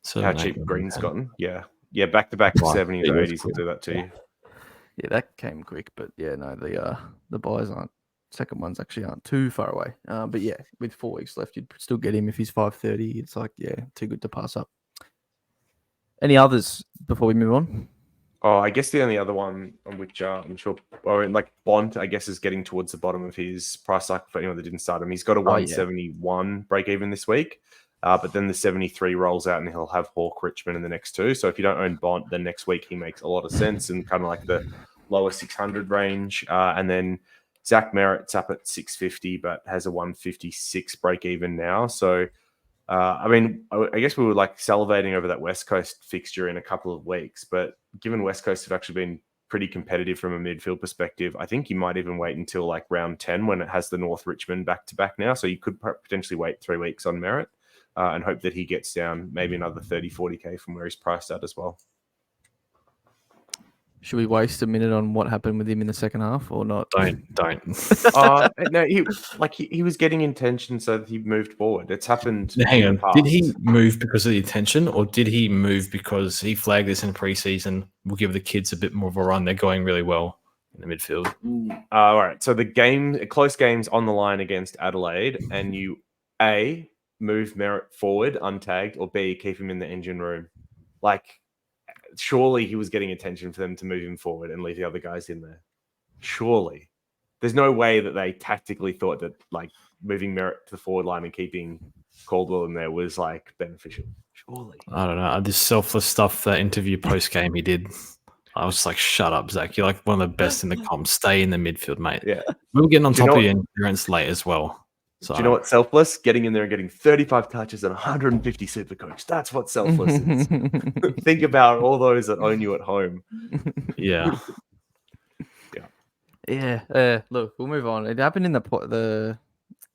So how cheap Green's gotten? Yeah, back-to-back 70s or 80s will do that to you. Yeah, that came quick, but yeah, no, the buys second ones actually aren't too far away. But yeah, with 4 weeks left, you'd still get him if he's 530. It's like too good to pass up. Any others before we move on? Oh, I guess the only other one on which I'm sure, like Bont, I guess, is getting towards the bottom of his price cycle for anyone that didn't start him. He's got a 171 break even this week, but then the 73 rolls out and he'll have Hawk, Richmond in the next 2. So if you don't own Bont, then next week he makes a lot of sense and kind of like the lower 600 range. And then Zach Merritt's up at 650, but has a 156 break even now. So I guess we were like salivating over that West Coast fixture in a couple of weeks, but given West Coast have actually been pretty competitive from a midfield perspective, I think you might even wait until like round 10 when it has the North Richmond back-to-back now. So you could potentially wait 3 weeks on Merritt and hope that he gets down maybe another 30, 40K from where he's priced at as well. Should we waste a minute on what happened with him in the second half or not? Don't. No, he was getting intention, so that he moved forward. It's happened. Hang on. Did he move because of the attention, or did he move because he flagged this in preseason? We'll give the kids a bit more of a run. They're going really well in the midfield. All right. So the close games on the line against Adelaide, and you A, move Merritt forward untagged, or B, keep him in the engine room. Like, surely he was getting attention for them to move him forward and leave the other guys in there. Surely. There's no way that they tactically thought that like moving Merritt to the forward line and keeping Caldwell in there was like beneficial. Surely. I don't know. This selfless stuff, that interview post-game he did, I was like, shut up, Zach. You're like one of the best in the comp. Stay in the midfield, mate. Yeah. We were getting on top of your endurance late as well. So Do you know what's selfless? Getting in there and getting 35 touches and 150 SuperCoach. That's what selfless is. Think about all those that own you at home. Yeah. Yeah. Look, we'll move on. It happened in the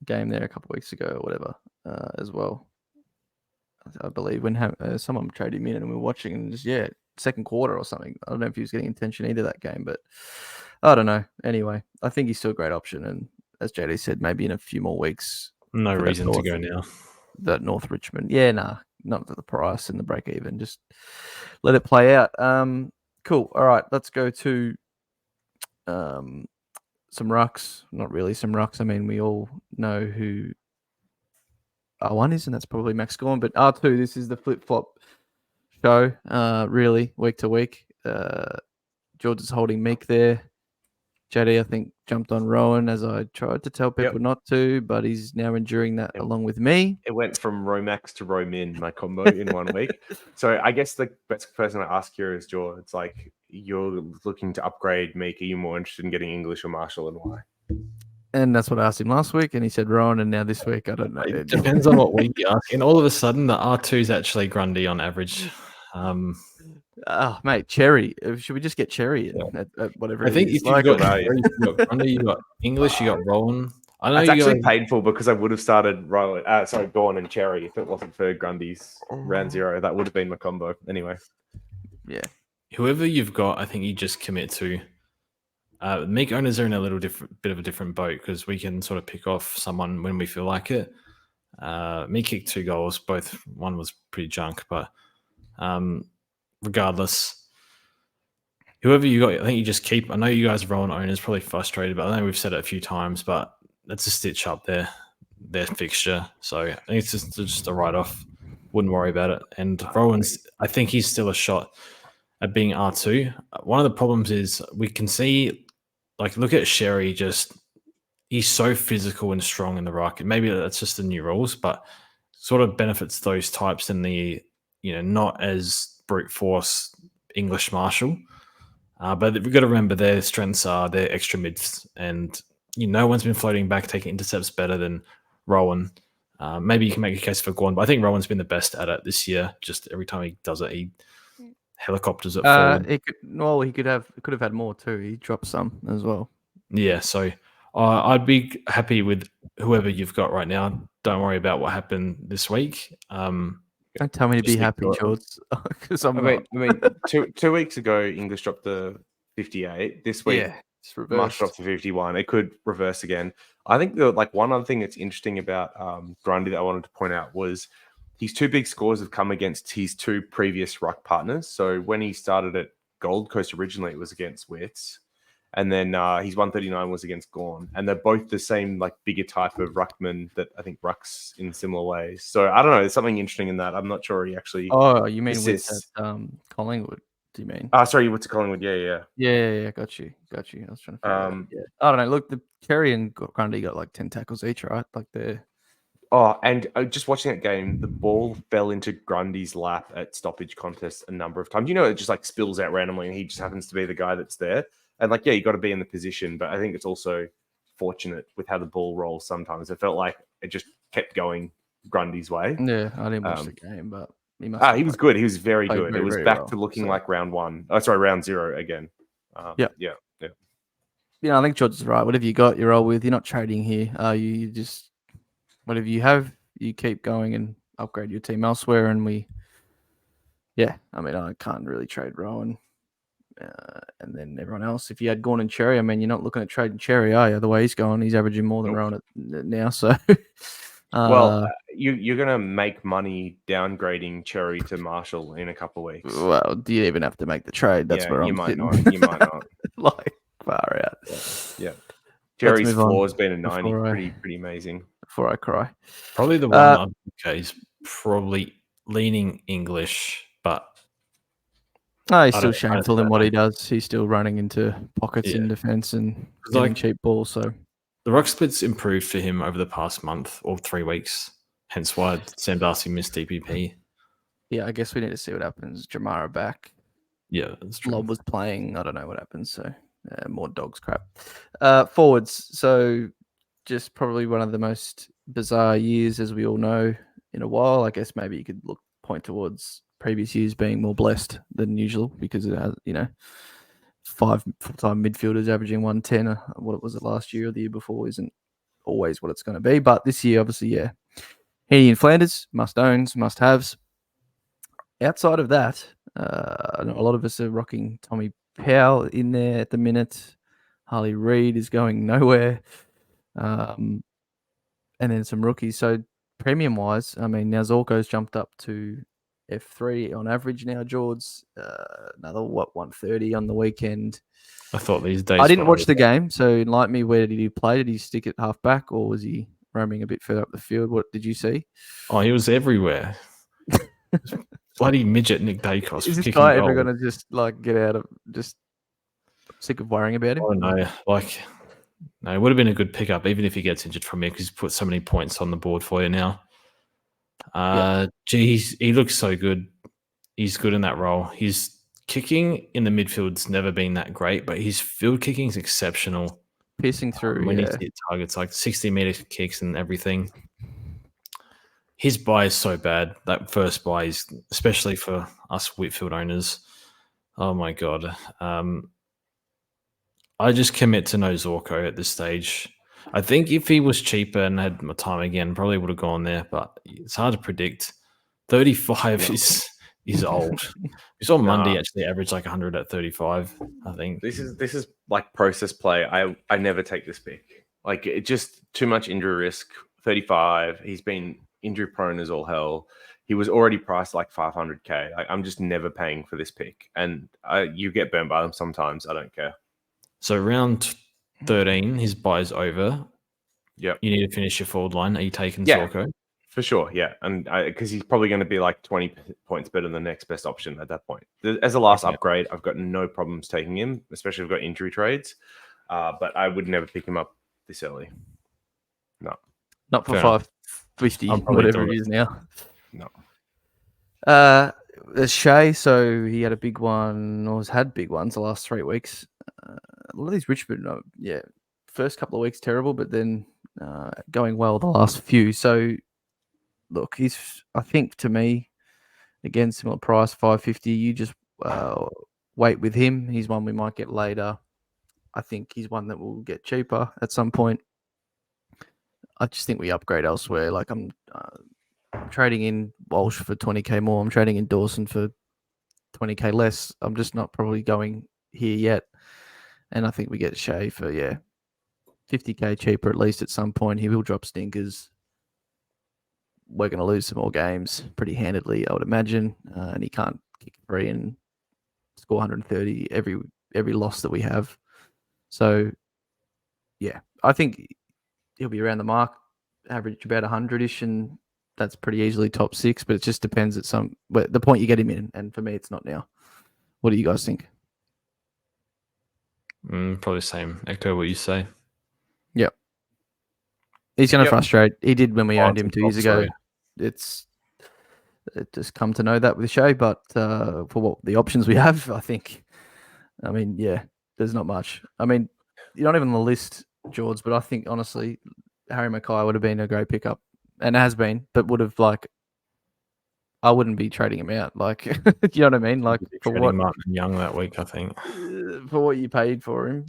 game there a couple of weeks ago or whatever, as well. I believe when someone traded him in and we were watching and just second quarter or something. I don't know if he was getting attention either that game, but I don't know. Anyway, I think he's still a great option, and as JD said, maybe in a few more weeks. No reason to go now. That North Richmond, not the price and the break even. Just let it play out. Cool. All right, let's go to some rucks. Not really some rucks. I mean, we all know who R1 is, and that's probably Max Gorn. But R2, this is the flip-flop show, really, week to week. George is holding Meek there. JD, I think, jumped on Rowan as I tried to tell people not to, but he's now enduring that along with me. It went from Romax to Romin, my combo, in 1 week. So I guess the best person to ask here is George. It's like, you're looking to upgrade Meek. Are you more interested in getting English or Marshall, and why? And that's what I asked him last week, and he said Rowan, and now this week, I don't know. It depends on what week you ask. And all of a sudden, the R2 is actually Grundy on average. Oh, mate, Cherry. Should we just get Cherry in at whatever I think it is? if you've got Cherry, you've got Grundy, you've got English, you've got Rowan. I know it's you actually guys... painful because I would have started Gorn and Cherry if it wasn't for Grundy's round 0. That would have been my combo anyway. Yeah. Whoever you've got, I think you just commit to. Meek owners are in a little bit of a different boat because we can sort of pick off someone when we feel like it. Meek kicked 2 goals. One was pretty junk, but regardless, whoever you got, I think you just keep. I know you guys are Rowan owners, probably frustrated, but I know we've said it a few times, but that's a stitch up their fixture. So I think it's just a write-off. Wouldn't worry about it. And Rowan's, I think he's still a shot at being R2. One of the problems is we can see, like, look at Sherry, he's so physical and strong in the ruck. Maybe that's just the new rules, but sort of benefits those types in the, not as brute force English Marshall. But we've got to remember their strengths are their extra mids, and no one's been floating back, taking intercepts better than Rowan. Maybe you can make a case for Gorn, but I think Rowan's been the best at it this year. Just every time he does it, he helicopters it forward. He could have had more too. He dropped some as well. Yeah, so I'd be happy with whoever you've got right now. Don't worry about what happened this week. Don't tell me to be happy, George, because I mean, 2 weeks ago, English dropped the 58. This week, Marshall dropped the 51. It could reverse again. I think one other thing that's interesting about Grundy that I wanted to point out was his 2 big scores have come against his 2 previous ruck partners. So when he started at Gold Coast originally, it was against Wits. And then his 139 was against Gorn. And they're both the same, bigger type of ruckman that I think rucks in similar ways. So I don't know. There's something interesting in that. I'm not sure he actually... Oh, you mean with Collingwood, do you mean? Sorry, Wits at Collingwood. Yeah. Yeah. Got you. I was trying to figure it out. Yeah. I don't know. Look, the Cherry and Grundy got 10 tackles each, right? They're... Oh, and just watching that game, the ball fell into Grundy's lap at stoppage contest a number of times. It just spills out randomly, and he just happens to be the guy that's there. And you got to be in the position, but I think it's also fortunate with how the ball rolls. Sometimes it felt like it just kept going Grundy's way. Yeah, I didn't watch the game, but he must. He was good. He was very good. It was back to looking like round 1. Oh, sorry, round 0 again. Yeah. I think George is right. Whatever you got, you roll with. You're not trading here. You just whatever you have, you keep going and upgrade your team elsewhere. And I can't really trade Rowan. And then everyone else, if you had Gorn and Cherry, you're not looking at trading Cherry, are you? The way he's going, he's averaging more than Rowan now. So, you're going to make money downgrading Cherry to Marshall in a couple of weeks. Well, do you even have to make the trade? That's where I'm might sitting. not. You might not. Far out. Yeah. Cherry's floor has been a 90. Pretty amazing. Before I cry. Probably the one is probably leaning English, but he's still shameful in what he does. He's still running into pockets in defense and getting cheap balls. So the ruck split's improved for him over the past month or 3 weeks. Hence why Sam Darcy missed DPP. Yeah, I guess we need to see what happens. Jamara back. Yeah, that's true. Lob was playing. I don't know what happens. So more dogs crap. Forwards. So just probably one of the most bizarre years, as we all know, in a while. I guess maybe you could point towards previous years being more blessed than usual because it has, 5 full-time midfielders averaging 110. What was it last year or the year before isn't always what it's going to be. But this year, obviously, yeah. Heaney and Flanders, must-owns, must-haves. Outside of that, I know a lot of us are rocking Tommy Powell in there at the minute. Harley Reid is going nowhere. And then some rookies. So premium-wise, I mean, now Zorko's jumped up to F3 on average now, George. Another, 130 on the weekend. I thought these days. I didn't watch the game, so enlighten me. Where did he play? Did he stick at half back, or was he roaming a bit further up the field? What did you see? Oh, he was everywhere. Bloody midget Nick Dacos. Is this guy ever going to just get out of just sick of worrying about him? Oh no, no, it would have been a good pickup even if he gets injured from here because he's put so many points on the board for you now. Geez, he looks so good. He's good in that role. His kicking in the midfield's never been that great, but his field kicking is exceptional. Piercing through, when he hit targets like 60-meter kicks and everything. His buy is so bad. That first buy is, especially for us Whitfield owners. Oh my god. I just commit to no Zorko at this stage. I think if he was cheaper and had more time again, probably would have gone there, but it's hard to predict. 35 is old. We saw Monday actually average like 100 at 35, I think. This is like process play. I never take this pick. Like, it just too much injury risk. 35. He's been injury prone as all hell. He was already priced like 500k. I'm just never paying for this pick. And you get burnt by them sometimes. I don't care. So round 13, his buy's over. Yep. You need to finish your forward line. Are you taking Zorko? For sure, yeah. And because he's probably going to be like 20 points better than the next best option at that point. As a last upgrade, I've got no problems taking him, especially if I've got injury trades. But I would never pick him up this early. No. Not for 550, whatever it is now. No. There's Shea, so he had a big one, or has had big ones the last 3 weeks. A lot of these Richmond, first couple of weeks terrible, but then going well the last few. So, look, I think to me, again, similar price, 550. You just wait with him. He's one we might get later. I think he's one that will get cheaper at some point. I just think we upgrade elsewhere. Like I'm trading in Walsh for 20k more. I'm trading in Dawson for 20k less. I'm just not probably going here yet. And I think we get Shea for 50k cheaper at least at some point. He will drop stinkers. We're going to lose some more games pretty handedly, I would imagine. And he can't kick free and score 130 every loss that we have. So, yeah, I think he'll be around the mark, average about 100-ish, and that's pretty easily top 6. But it just depends at the point you get him in. And for me, it's not now. What do you guys think? Probably the same. Echo what you say. Yep. He's going to frustrate. He did when we owned him 2 years ago. It just come to know that with Shea, but for what the options we have, there's not much. I mean, you're not even on the list, George, but I think honestly, Harry Mackay would have been a great pickup, and has been, but would have I wouldn't be trading him out. Like, do you know what I mean? Like, for what Martin Young that week, I think. For what you paid for him,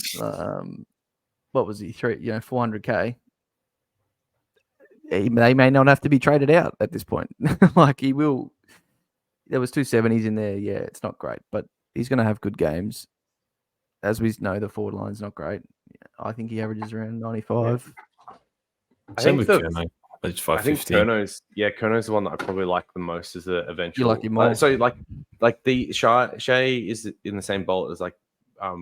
what was he? 400k. They may not have to be traded out at this point. Like, he will. There was 270s in there. Yeah, it's not great, but he's going to have good games. As we know, the forward line's not great. I think he averages around 95. Same with Kerno. It's 550. I think Kerno's the one that I probably like the most as the eventual. You like him more? So like the Shea is in the same bolt as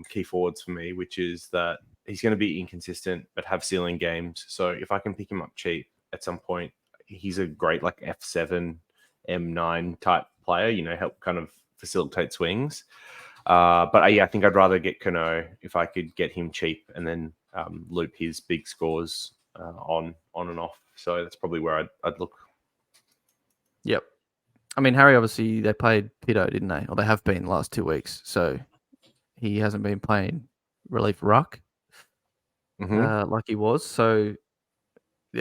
key forwards for me, which is that he's going to be inconsistent but have ceiling games. So if I can pick him up cheap at some point, he's a great like F7, M9 type player. Help kind of facilitate swings. But I think I'd rather get Kerno if I could get him cheap and then loop his big scores on and off. So that's probably where I'd look. Yep. I mean, Harry, obviously, they played Pito, didn't they? Or they have been the last 2 weeks. So he hasn't been playing relief ruck like he was. So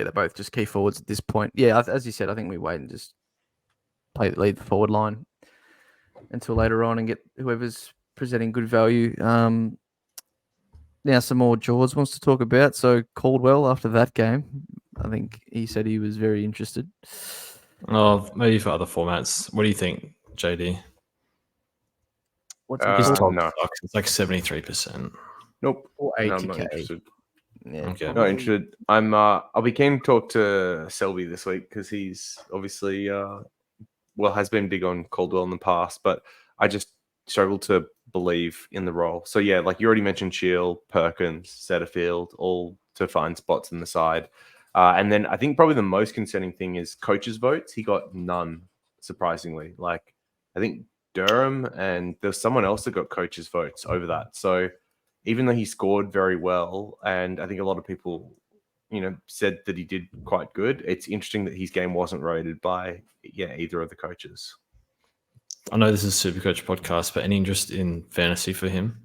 they're both just key forwards at this point. Yeah, as you said, I think we wait and just lead the forward line until later on and get whoever's presenting good value. Now some more Jaws wants to talk about. So Caldwell, after that game, I think he said he was very interested. Oh, maybe for other formats. What do you think, JD? What's His top no. stocks, it's like 73%. Nope. or No, I'm not 80K? interested. Yeah, Okay. Not interested. I'll be keen to talk to Selby this week because he's obviously has been big on Caldwell in the past, but I just struggle to believe in the role. So yeah, like you already mentioned, Shield, Perkins, Setterfield, all to find spots in the side. And then I think probably the most concerning thing is coaches' votes. He got none, surprisingly. Like I think Durham and there's someone else that got coaches' votes over that. So even though he scored very well, and I think a lot of people, said that he did quite good, it's interesting that his game wasn't rated by either of the coaches. I know this is a SuperCoach podcast, but any interest in fantasy for him?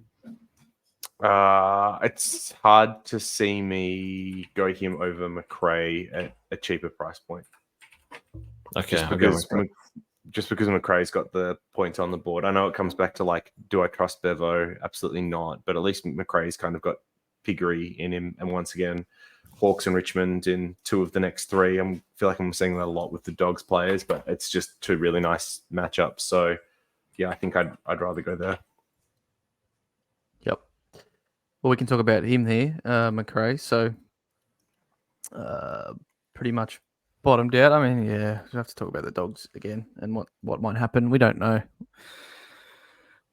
It's hard to see me go him over McRae at a cheaper price point. Okay, Just because McRae's got the points on the board. I know it comes back to like, do I trust Bevo? Absolutely not. But at least McRae's kind of got piggery in him. And once again, Hawks and Richmond in 2 of the next 3. I feel like I'm saying that a lot with the Dogs players, but it's just 2 really nice matchups. So yeah, I think I'd rather go there. Yep. Well, we can talk about him here, McRae. So pretty much bottomed out. I mean, yeah, we have to talk about the Dogs again and what might happen. We don't know.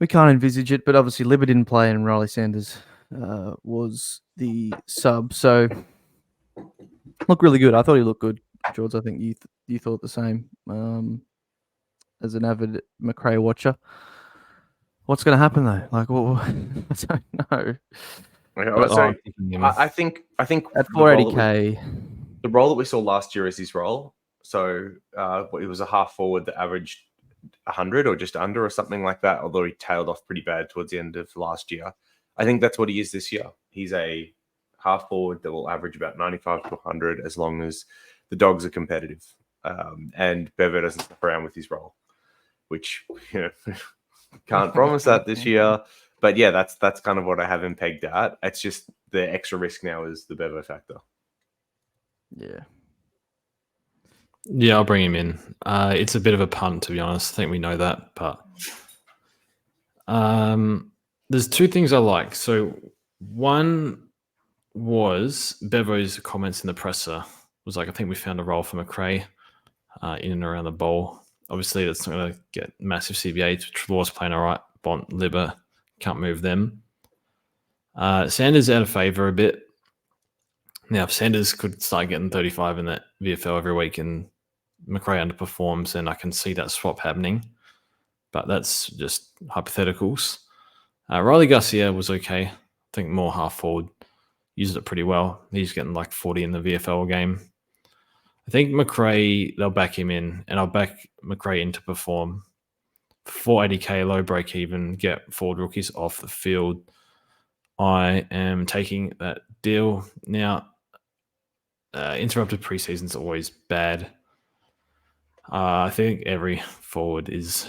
We can't envisage it, but obviously Libba didn't play and Riley Sanders was the sub. So looked really good. I thought he looked good, George. I think you thought the same. As an avid McRae watcher, what's going to happen though? Like, well, I don't know. I think at 480K, the role that we saw last year is his role. So it was a half forward that averaged 100 or just under or something like that, although he tailed off pretty bad towards the end of last year. I think that's what he is this year. He's a half forward that will average about 95 to 100 as long as the Dogs are competitive. And Bevo doesn't stick around with his role, which can't promise that this year. But yeah, that's kind of what I have him pegged at. It's just the extra risk now is the Bevo factor. Yeah. Yeah, I'll bring him in. It's a bit of a punt, to be honest. I think we know that, but there's 2 things I like. So one was Bevo's comments in the presser was like, I think we found a role for McRae in and around the bowl. Obviously, that's not going to get massive CBA. Treloar's playing all right. Bont, Libba, can't move them. Sanders out of favour a bit. Now, if Sanders could start getting 35 in that VFL every week and McRae underperforms, then I can see that swap happening. But that's just hypotheticals. Riley Garcia was okay. I think more half forward. Used it pretty well. He's getting like 40 in the VFL game. I think McRae, they'll back him in, and I'll back McRae in to perform. 480K, low break even, get forward rookies off the field. I am taking that deal. Now, interrupted preseason is always bad. I think every forward is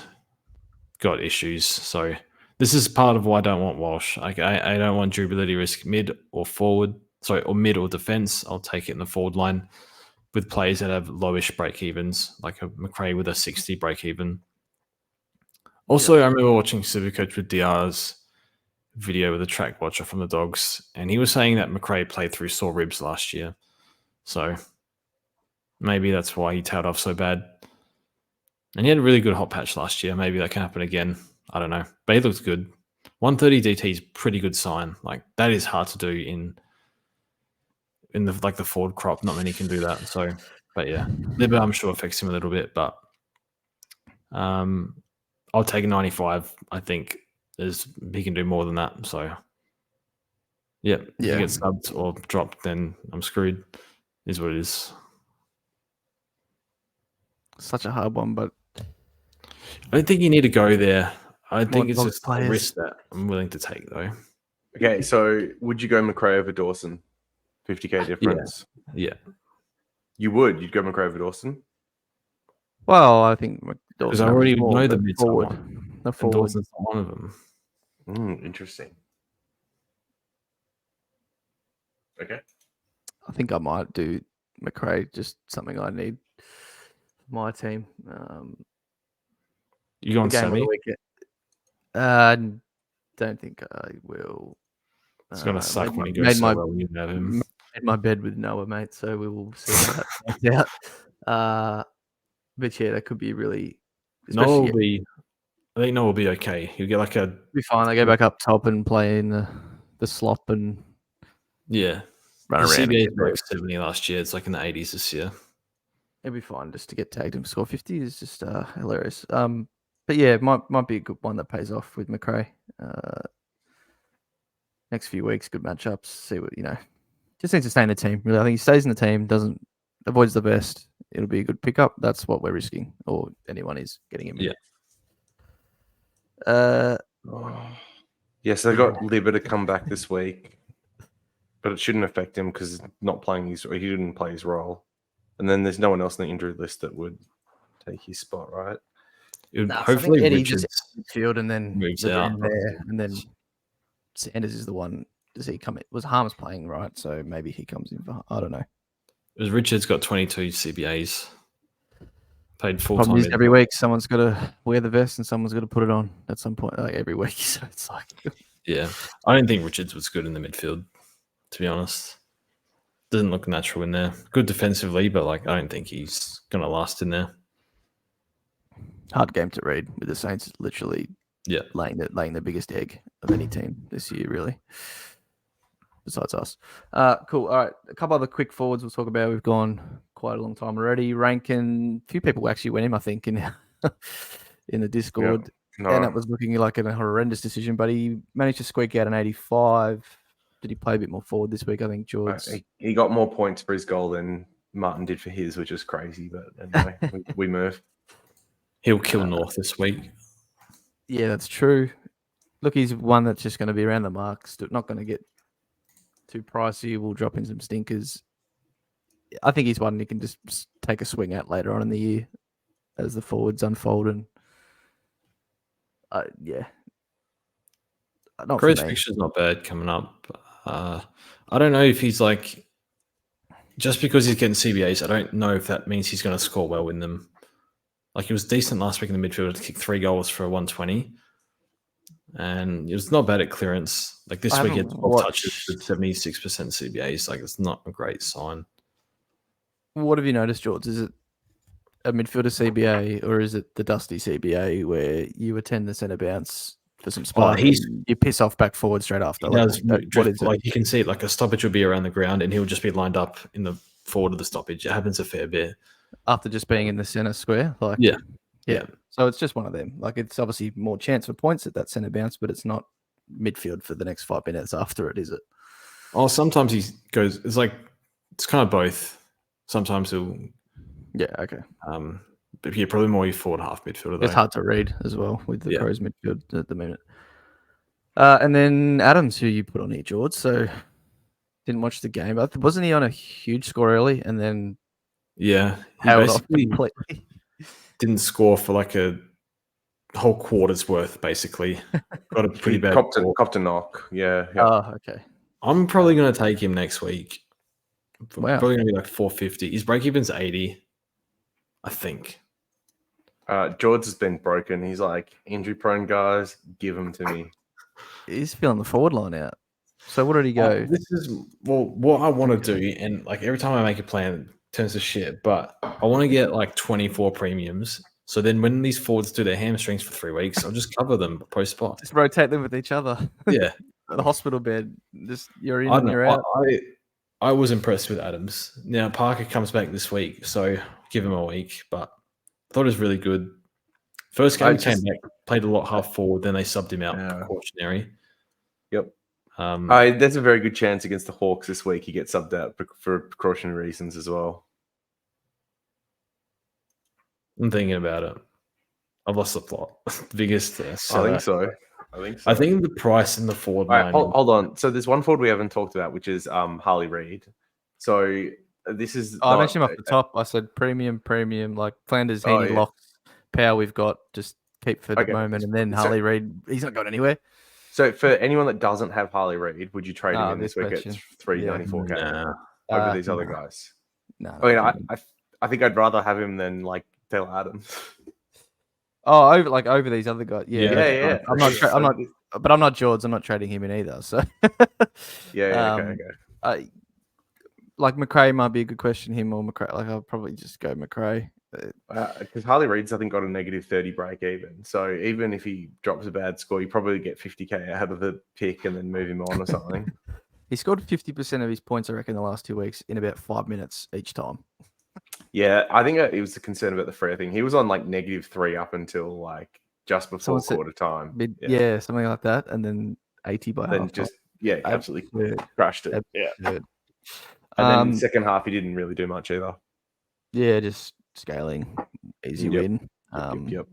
got issues. So this is part of why I don't want Walsh. I don't want durability risk mid or forward. Sorry, or mid or defense. I'll take it in the forward line with players that have lowish break evens, like a McRae with a 60 break even. Also, I remember watching SuperCoach with DR's video with a track watcher from the Dogs, and he was saying that McRae played through sore ribs last year. So maybe that's why he tailed off so bad. And he had a really good hot patch last year. Maybe that can happen again. I don't know. But he looks good. 130 DT is pretty good sign. Like, that is hard to do in the forward crop. Not many can do that. So, but yeah, Libba I'm sure affects him a little bit, but I'll take 95. I think he can do more than that. So yeah, if he gets subbed or dropped, then I'm screwed. Is what it is. Such a hard one, but I don't think you need to go there. I think it's just a risk that I'm willing to take, though. Okay, so would you go McRae over Dawson? 50K difference. Yeah. You'd go McRae over Dawson? Well, I think Because Dawson I already more, know the but mids forward. one. The And forward. Dawson's not one of them. Interesting. Okay. I think I might do McRae, just something I need for my team. You going the game of the Sammy? weekend. I don't think I will. It's going to suck when he made goes so my- well when you have him. made my bed with Noah, mate. So we will see how that plays out. But yeah, that could be really. Noah will Especially, I think Noah will be okay. He'll get like a be fine. They go back up top and play in the slop and yeah. run His around. CBA And was like 70 last year. It's like in the 80s this year. it'll be fine just to get tagged and score 50 is just hilarious. But yeah, it might be a good one that pays off with McRae. Next few weeks, good matchups. See what just needs to stay in the team. Really, I think he stays in the team, avoids the best. It'll be a good pickup. That's what we're risking, or anyone is getting him. Yeah. Yes, they got Libba to come back this week, but it shouldn't affect him because he didn't play his role. And then there's no one else on the injury list that would take his spot, right? Hopefully, Eddie Richards just midfield and then moves the out. room there, and then Sanders is the one. Does he come in? Was Harms playing, right? So maybe he comes in for. I don't know. Because Richards got 22 CBAs. Played full Problem time. is every week someone's got to wear the vest and someone's got to put it on at some point, like every week. So it's like, Yeah, I don't think Richards was good in the midfield, to be honest. Doesn't look natural in there. Good defensively, but like I don't think he's gonna last in there. hard game to read with the Saints literally Yeah. laying the biggest egg of any team this year, really. Besides us. Cool. All right. A couple other quick forwards we'll talk about. We've gone quite a long time already. Rankin, a few people actually went him, I think, in the Discord. No. And that was looking like a horrendous decision, but he managed to squeak out an 85. Did he play a bit more forward this week? I think George. He got more points for his goal than Martin did for his, which is crazy. But anyway, we move. He'll kill North this week. Yeah, that's true. Look, he's one that's just going to be around the marks. Not going to get too pricey. We'll drop in some stinkers. I think he's one you can just take a swing at later on in the year as the forwards unfold. And yeah. Chris Fixture's not bad coming up. I don't know if he's like, just because he's getting CBAs, I don't know if that means he's going to score well in them. Like he was decent last week in the midfield to kick 3 goals for a 120. And it was not bad at clearance. Like this week, he had 12 touches with 76% CBAs. Like it's not a great sign. What have you noticed, George? Is it a midfielder CBA or is it the dusty CBA where you attend the centre bounce for some spark? You piss off back forward straight after. He does drift, like you can see it. Like a stoppage will be around the ground, and he'll just be lined up in the forward of the stoppage. It happens a fair bit after just being in the centre square. Like yeah. So it's just one of them. Like it's obviously more chance for points at that centre bounce, but it's not midfield for the next 5 minutes after it, is it? Oh, sometimes he goes. It's kind of both. Sometimes he'll. Yeah. Okay. But yeah, probably more forward half midfielder. It's hard to read as well with the pros midfield at the minute. And then Adams, who you put on here, George. So didn't watch the game. But wasn't he on a huge score early and then? Yeah, he held off completely. Didn't score for like a whole quarter's worth. Basically, got a pretty bad. Copped a knock. Yeah. Oh, okay. I'm probably going to take him next week. Wow. Probably going to be like 450. His break even's 80, I think. George has been broken. He's like, injury prone guys, give him to me. He's feeling the forward line out. So what did he go? This is what I want to do, and like every time I make a plan, it turns to shit. But I want to get like 24 premiums. So then when these forwards do their hamstrings for 3 weeks, I'll just cover them post spot. Just rotate them with each other. Yeah. The hospital bed. Just you're in and you're out. I was impressed with Adams. Now Parker comes back this week, so give him a week. But I thought it was really good. First game he came back, played a lot half forward, then they subbed him out precautionary. Yep. There's a very good chance against the Hawks this week he gets subbed out for precautionary reasons as well. I'm thinking about it. I've lost the plot. The biggest. I think so. I think the price in the forward line. Hold on. So there's one forward we haven't talked about, which is Harley Reid. So this is. I not, mentioned him off the top. I said premium. Like Flanders, Oh, Heaney, yeah. Locks, Power. We've got just keep for the Okay. moment, and then So- Harley Reid. He's not going anywhere. So for anyone that doesn't have Harley Reid, would you trade him in This this week question. at 394k Nah. over these other No. guys? No. I mean, I think I'd rather have him than like Taylor Adams. Oh, over these other guys. Yeah. Yeah. I'm not. But I'm not George. I'm not trading him in either. So. Okay. Like McRae might be a good question. Him or McRae. Like I'll probably just go McRae. Because Harley Reid's, I think, got a -30 break even. So even if he drops a bad score, you probably get 50k out of the pick and then move him on or something. He scored 50% of his points, I reckon, the last 2 weeks in about 5 minutes each time. Yeah, I think it was a concern about the Frere thing. He was on like -3 up until like just before quarter time. Yeah, something like that, and then 80 by then half. just absolutely Absurd. crushed it. Absurd. And then second half, he didn't really do much either. Yeah, just scaling, easy win. Yep.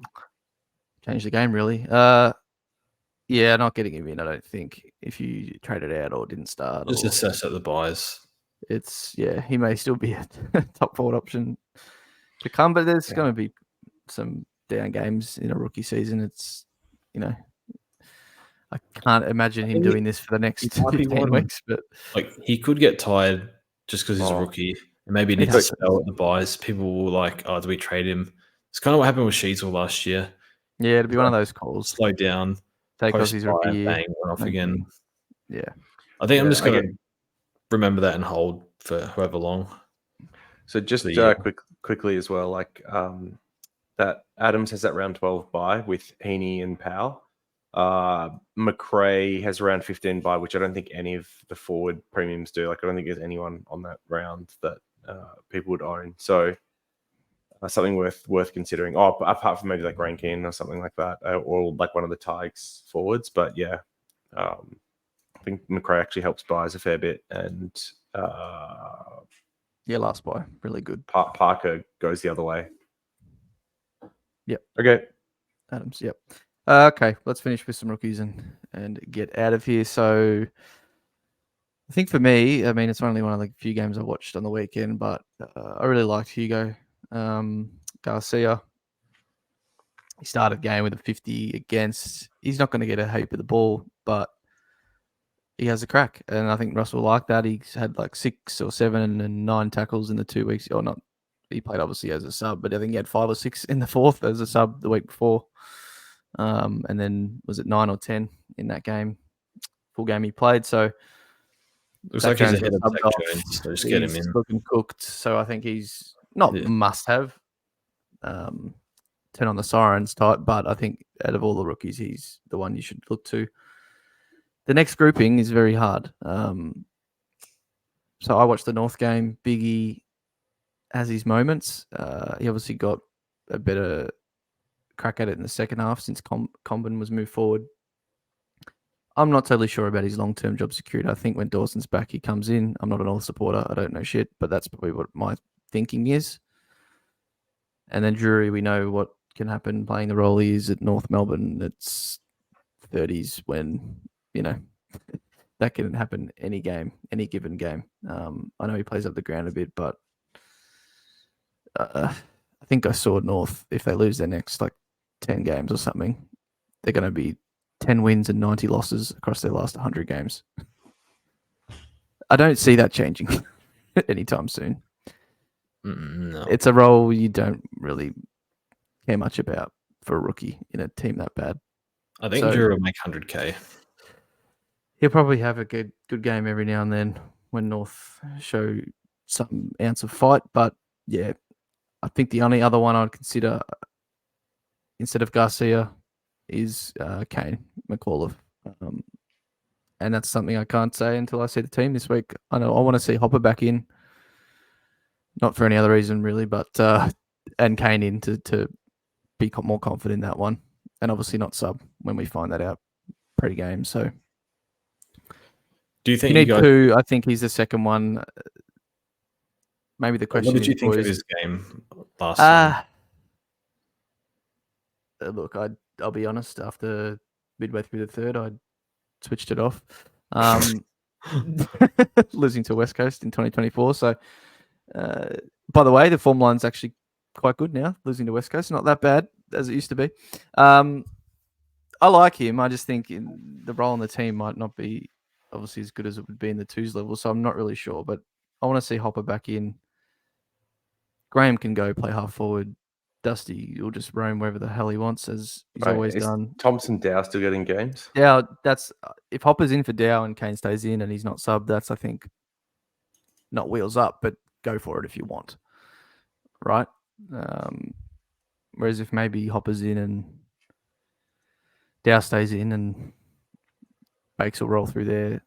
Change the game really. Yeah, not getting him in. I don't think if you traded out or didn't start. Just assess at the buys. He may still be a top forward option to come, but there's going to be some down games in a rookie season. It's I can't imagine him doing this for the next 15 weeks. But like he could get tired just because he's a rookie, and maybe needs to spell at the buys. People will like, oh, do we trade him? It's kind of what happened with Sheasel last year. Yeah, it'll be one of those calls. Slow down, take off his rookie year, bang, went off again. Yeah, I think I'm just going to remember that and hold for however long. So just quickly as well, like that Adams has that round 12 bye with Heaney and Powell. McRae has around 15 bye, which I don't think any of the forward premiums do. Like I don't think there's anyone on that round that people would own. So something worth considering. Oh, apart from maybe like Rankin or something like that, or like one of the Tigers forwards. But yeah, I think McRae actually helps buys a fair bit, and last buy really good. Parker goes the other way. Yep. Okay. Adams. Yep. Okay, let's finish with some rookies and get out of here. So I think for me, I mean, it's only one of the few games I watched on the weekend, but I really liked Hugo Garcia. He started the game with a 50 against. He's not going to get a heap of the ball, but he has a crack. And I think Russell liked that. He's had like 6 or 7 and 9 tackles in the 2 weeks. Or not. He played obviously as a sub, but I think he had 5 or 6 in the fourth as a sub the week before. And then was it 9 or 10 in that game? Full game he played. So looks like he's ahead of Zach Jones. So just get him in. Looking cooked. So I think he's not must have. Turn on the sirens type, but I think out of all the rookies, he's the one you should look to. The next grouping is very hard. So I watched the North game. Biggie has his moments. He obviously got a better crack at it in the second half since Comben was moved forward. I'm not totally sure about his long-term job security. I think when Dawson's back, he comes in. I'm not an all supporter. I don't know shit, but that's probably what my thinking is. And then Drury, we know what can happen playing the role he is at North Melbourne. It's 30s when, that can happen any game, any given game. I know he plays up the ground a bit, but I think I saw North, if they lose their next 10 games or something, they're going to be 10 wins and 90 losses across their last 100 games. I don't see that changing anytime soon. No. It's a role you don't really care much about for a rookie in a team that bad. I think Drew will make 100k. He'll probably have a good game every now and then when North show some ounce of fight. But yeah, I think the only other one I'd consider instead of Garcia is Kane McAuliffe. And that's something I can't say until I see the team this week. I know I want to see Hopper back in. Not for any other reason, really, but and Kane in to be more confident in that one. And obviously not sub when we find that out pre-game. So do you think you need two? I think he's the second one. Maybe the question is, what did you think of his game last time? Look, I'll be honest, after midway through the third, I switched it off. Losing to West Coast in 2024. So By the way, the form line's actually quite good now. Losing to West Coast, not that bad as it used to be. I like him. I just think the role in the team might not be obviously as good as it would be in the twos level. So I'm not really sure, but I want to see Hopper back in. Graham can go play half forward. Dusty will just roam wherever the hell he wants, as he's always Is done. Thompson Dow still getting games? Dow, that's if Hopper's in for Dow and Kane stays in and he's not subbed, that's I think not wheels up, but go for it if you want, right? Whereas if maybe Hopper's in and Dow stays in and Bakes will roll through there,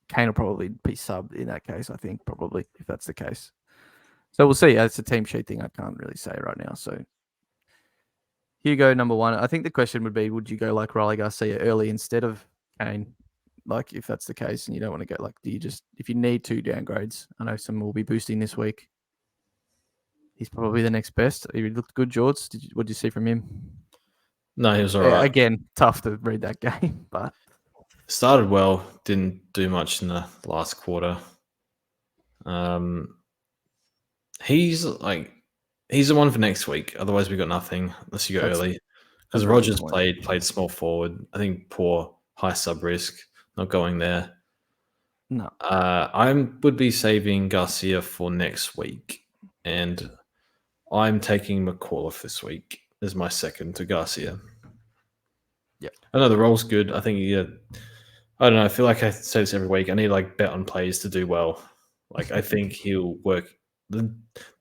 Kane will probably be subbed in that case, I think, probably, if that's the case. So we'll see. It's a team sheet thing. I can't really say right now. So Hugo, number one. I think the question would be, would you go like Riley Garcia early instead of Kane? Like, if that's the case and you don't want to go, like, do you just, if you need 2 downgrades, I know some will be boosting this week. He's probably the next best. He looked good, George. What did you see from him? No, he was all right. Again, tough to read that game, but Started well, didn't do much in the last quarter. He's the one for next week. Otherwise, we got nothing unless you go early. Because Rogers played small forward. I think poor, high sub risk, not going there. No. I would be saving Garcia for next week, and I'm taking McAuliffe this week as my second to Garcia. Yeah, I know the role's good. I think I don't know. I feel like I say this every week. I need like bet on players to do well. Like I think he'll work.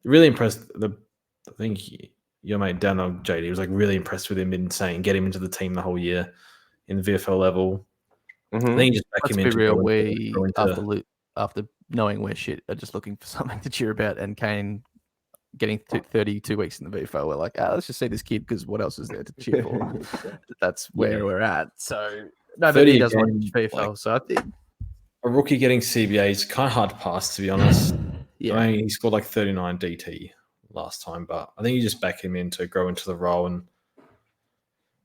Really impressed. I think your mate Daniel JD was like really impressed with him in saying get him into the team the whole year in the VFL level. Mm-hmm. I think you just back let's him be into real. After knowing we're shit, are just looking for something to cheer about. And Kane getting 32 weeks in the VFL, we're like, let's just see this kid because what else is there to cheer for? That's where we're at. So nobody does watch VFL. Like, so I think a rookie getting CBA is kind of hard to pass, to be honest. Yeah, I mean, he scored like 39 DT last time, but I think you just back him in to grow into the role. And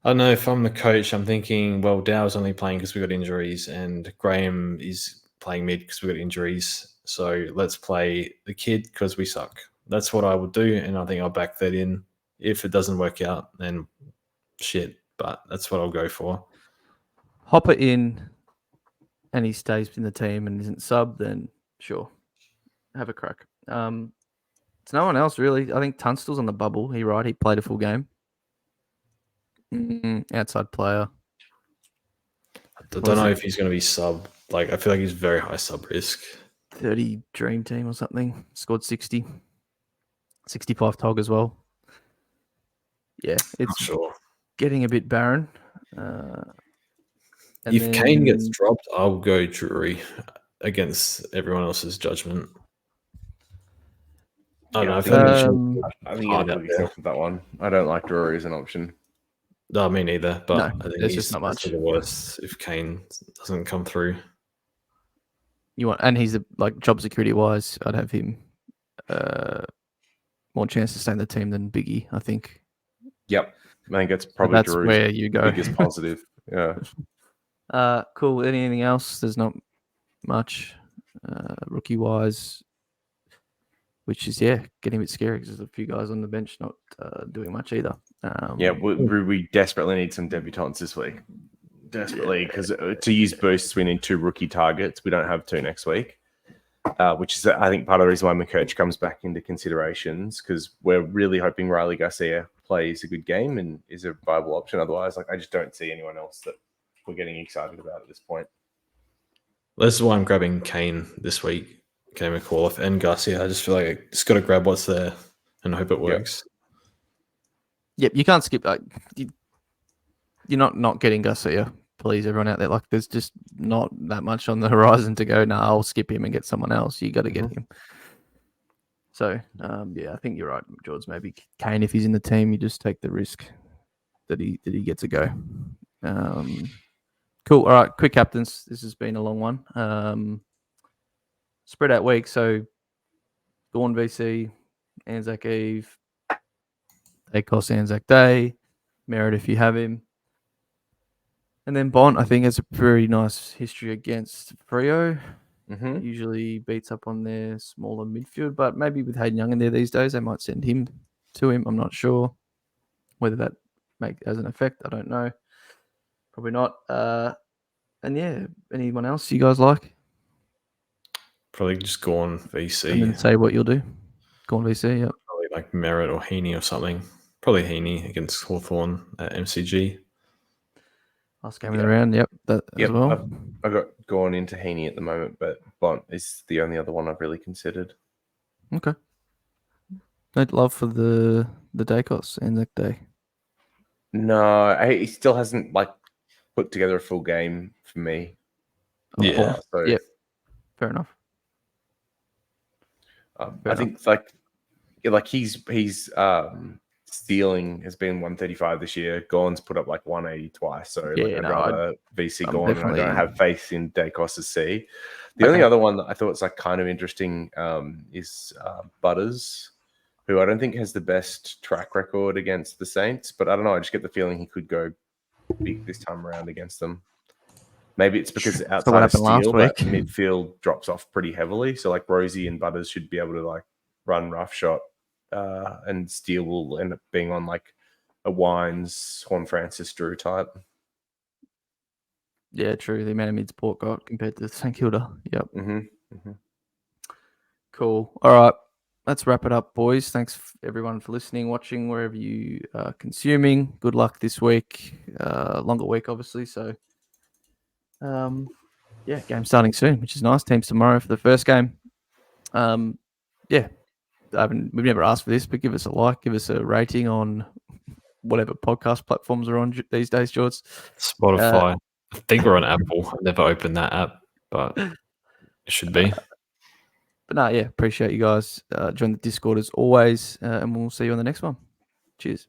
I don't know, if I'm the coach, I'm thinking, well, Dow's only playing because we got injuries, and Graham is playing mid because we got injuries. So let's play the kid because we suck. That's what I would do, and I think I'll back that in. If it doesn't work out, then shit. But that's what I'll go for. Hopper in, and he stays in the team and isn't sub, then sure, have a crack. It's no one else really. I think Tunstall's on the bubble. He played a full game. Outside player. I don't know if he's going to be sub. Like I feel like he's very high sub risk. 30 dream team or something. Scored 60. 65 tog as well. Yeah, it's getting a bit barren. If Kane gets dropped, I'll go Drury against everyone else's judgment. I don't know. I think you'll put yourself with that one. I don't like Drury as an option. No, me neither. But I think there's just not much. The worst if Kane doesn't come through. And he's like job security wise, I'd have him more chance to stay in the team than Biggie, I think. Yep. I think it's probably Drew's where you go. biggest positive. Yeah. Cool. Anything else? There's not much rookie wise, which is getting a bit scary because there's a few guys on the bench not doing much either. We desperately need some debutants this week. Desperately, because to use boosts, we need 2 rookie targets. We don't have 2 next week. Which is, I think, part of the reason why McCurch comes back into considerations, because we're really hoping Riley Garcia plays a good game and is a viable option. Otherwise, I just don't see anyone else that we're getting excited about at this point. This is why I'm grabbing Kane this week, Kane McAuliffe and Garcia. I just feel like I just got to grab what's there and hope it works. Yep, you can't skip. You're not getting Garcia. Please, everyone out there, like there's just not that much on the horizon to go. No, I'll skip him and get someone else. You got to get him. So, I think you're right, George. Maybe Kane, if he's in the team, you just take the risk that he gets a go. Cool. All right, quick captains. This has been a long one. Spread out week. So, Gorn VC, Anzac Eve, Acos Anzac Day, Merritt if you have him. And then Bont, I think, has a very nice history against Freo. Mhm. Usually beats up on their smaller midfield, but maybe with Hayden Young in there these days, they might send him to him. I'm not sure whether that has an effect. I don't know. Probably not. And yeah, anyone else you guys like? Probably just Gorn And VC. then say what you'll do. Go on VC, yep. Probably like Merritt or Heaney or something. Probably Heaney against Hawthorn at MCG. Last game of the round, yep, that as well. I've got gone into Heaney at the moment, but Bont is the only other one I've really considered. Okay. No love for the Dacos and that day. No, he still hasn't like put together a full game for me. Yeah. So Yep. Fair enough. I think he's stealing has been 135 this year. Gorn's put up like 180 twice. So I'd rather VC Gorn, and I don't have faith in Dacos' C. The only other one that I thought was like kind of interesting is Butters, who I don't think has the best track record against the Saints, but I don't know. I just get the feeling he could go big this time around against them. Maybe it's because outside of Steele, that midfield drops off pretty heavily. So like Rosie and Butters should be able to like run rough shot, and Steele will end up being on like a Wines, Horn Francis, Drew type. Yeah, true. The amount of mid support got compared to St Kilda. Yep. Cool. All right. Let's wrap it up, boys. Thanks everyone for listening, watching, wherever you are consuming. Good luck this week. Longer week, obviously. So, yeah, game starting soon, which is nice. Teams tomorrow for the first game. Yeah, we've never asked for this, but give us a like, give us a rating on whatever podcast platforms are on these days, George. Spotify. I think we're on Apple. I've never opened that app, but it should be. But no, yeah, appreciate you guys. Join the Discord as always, and we'll see you on the next one. Cheers.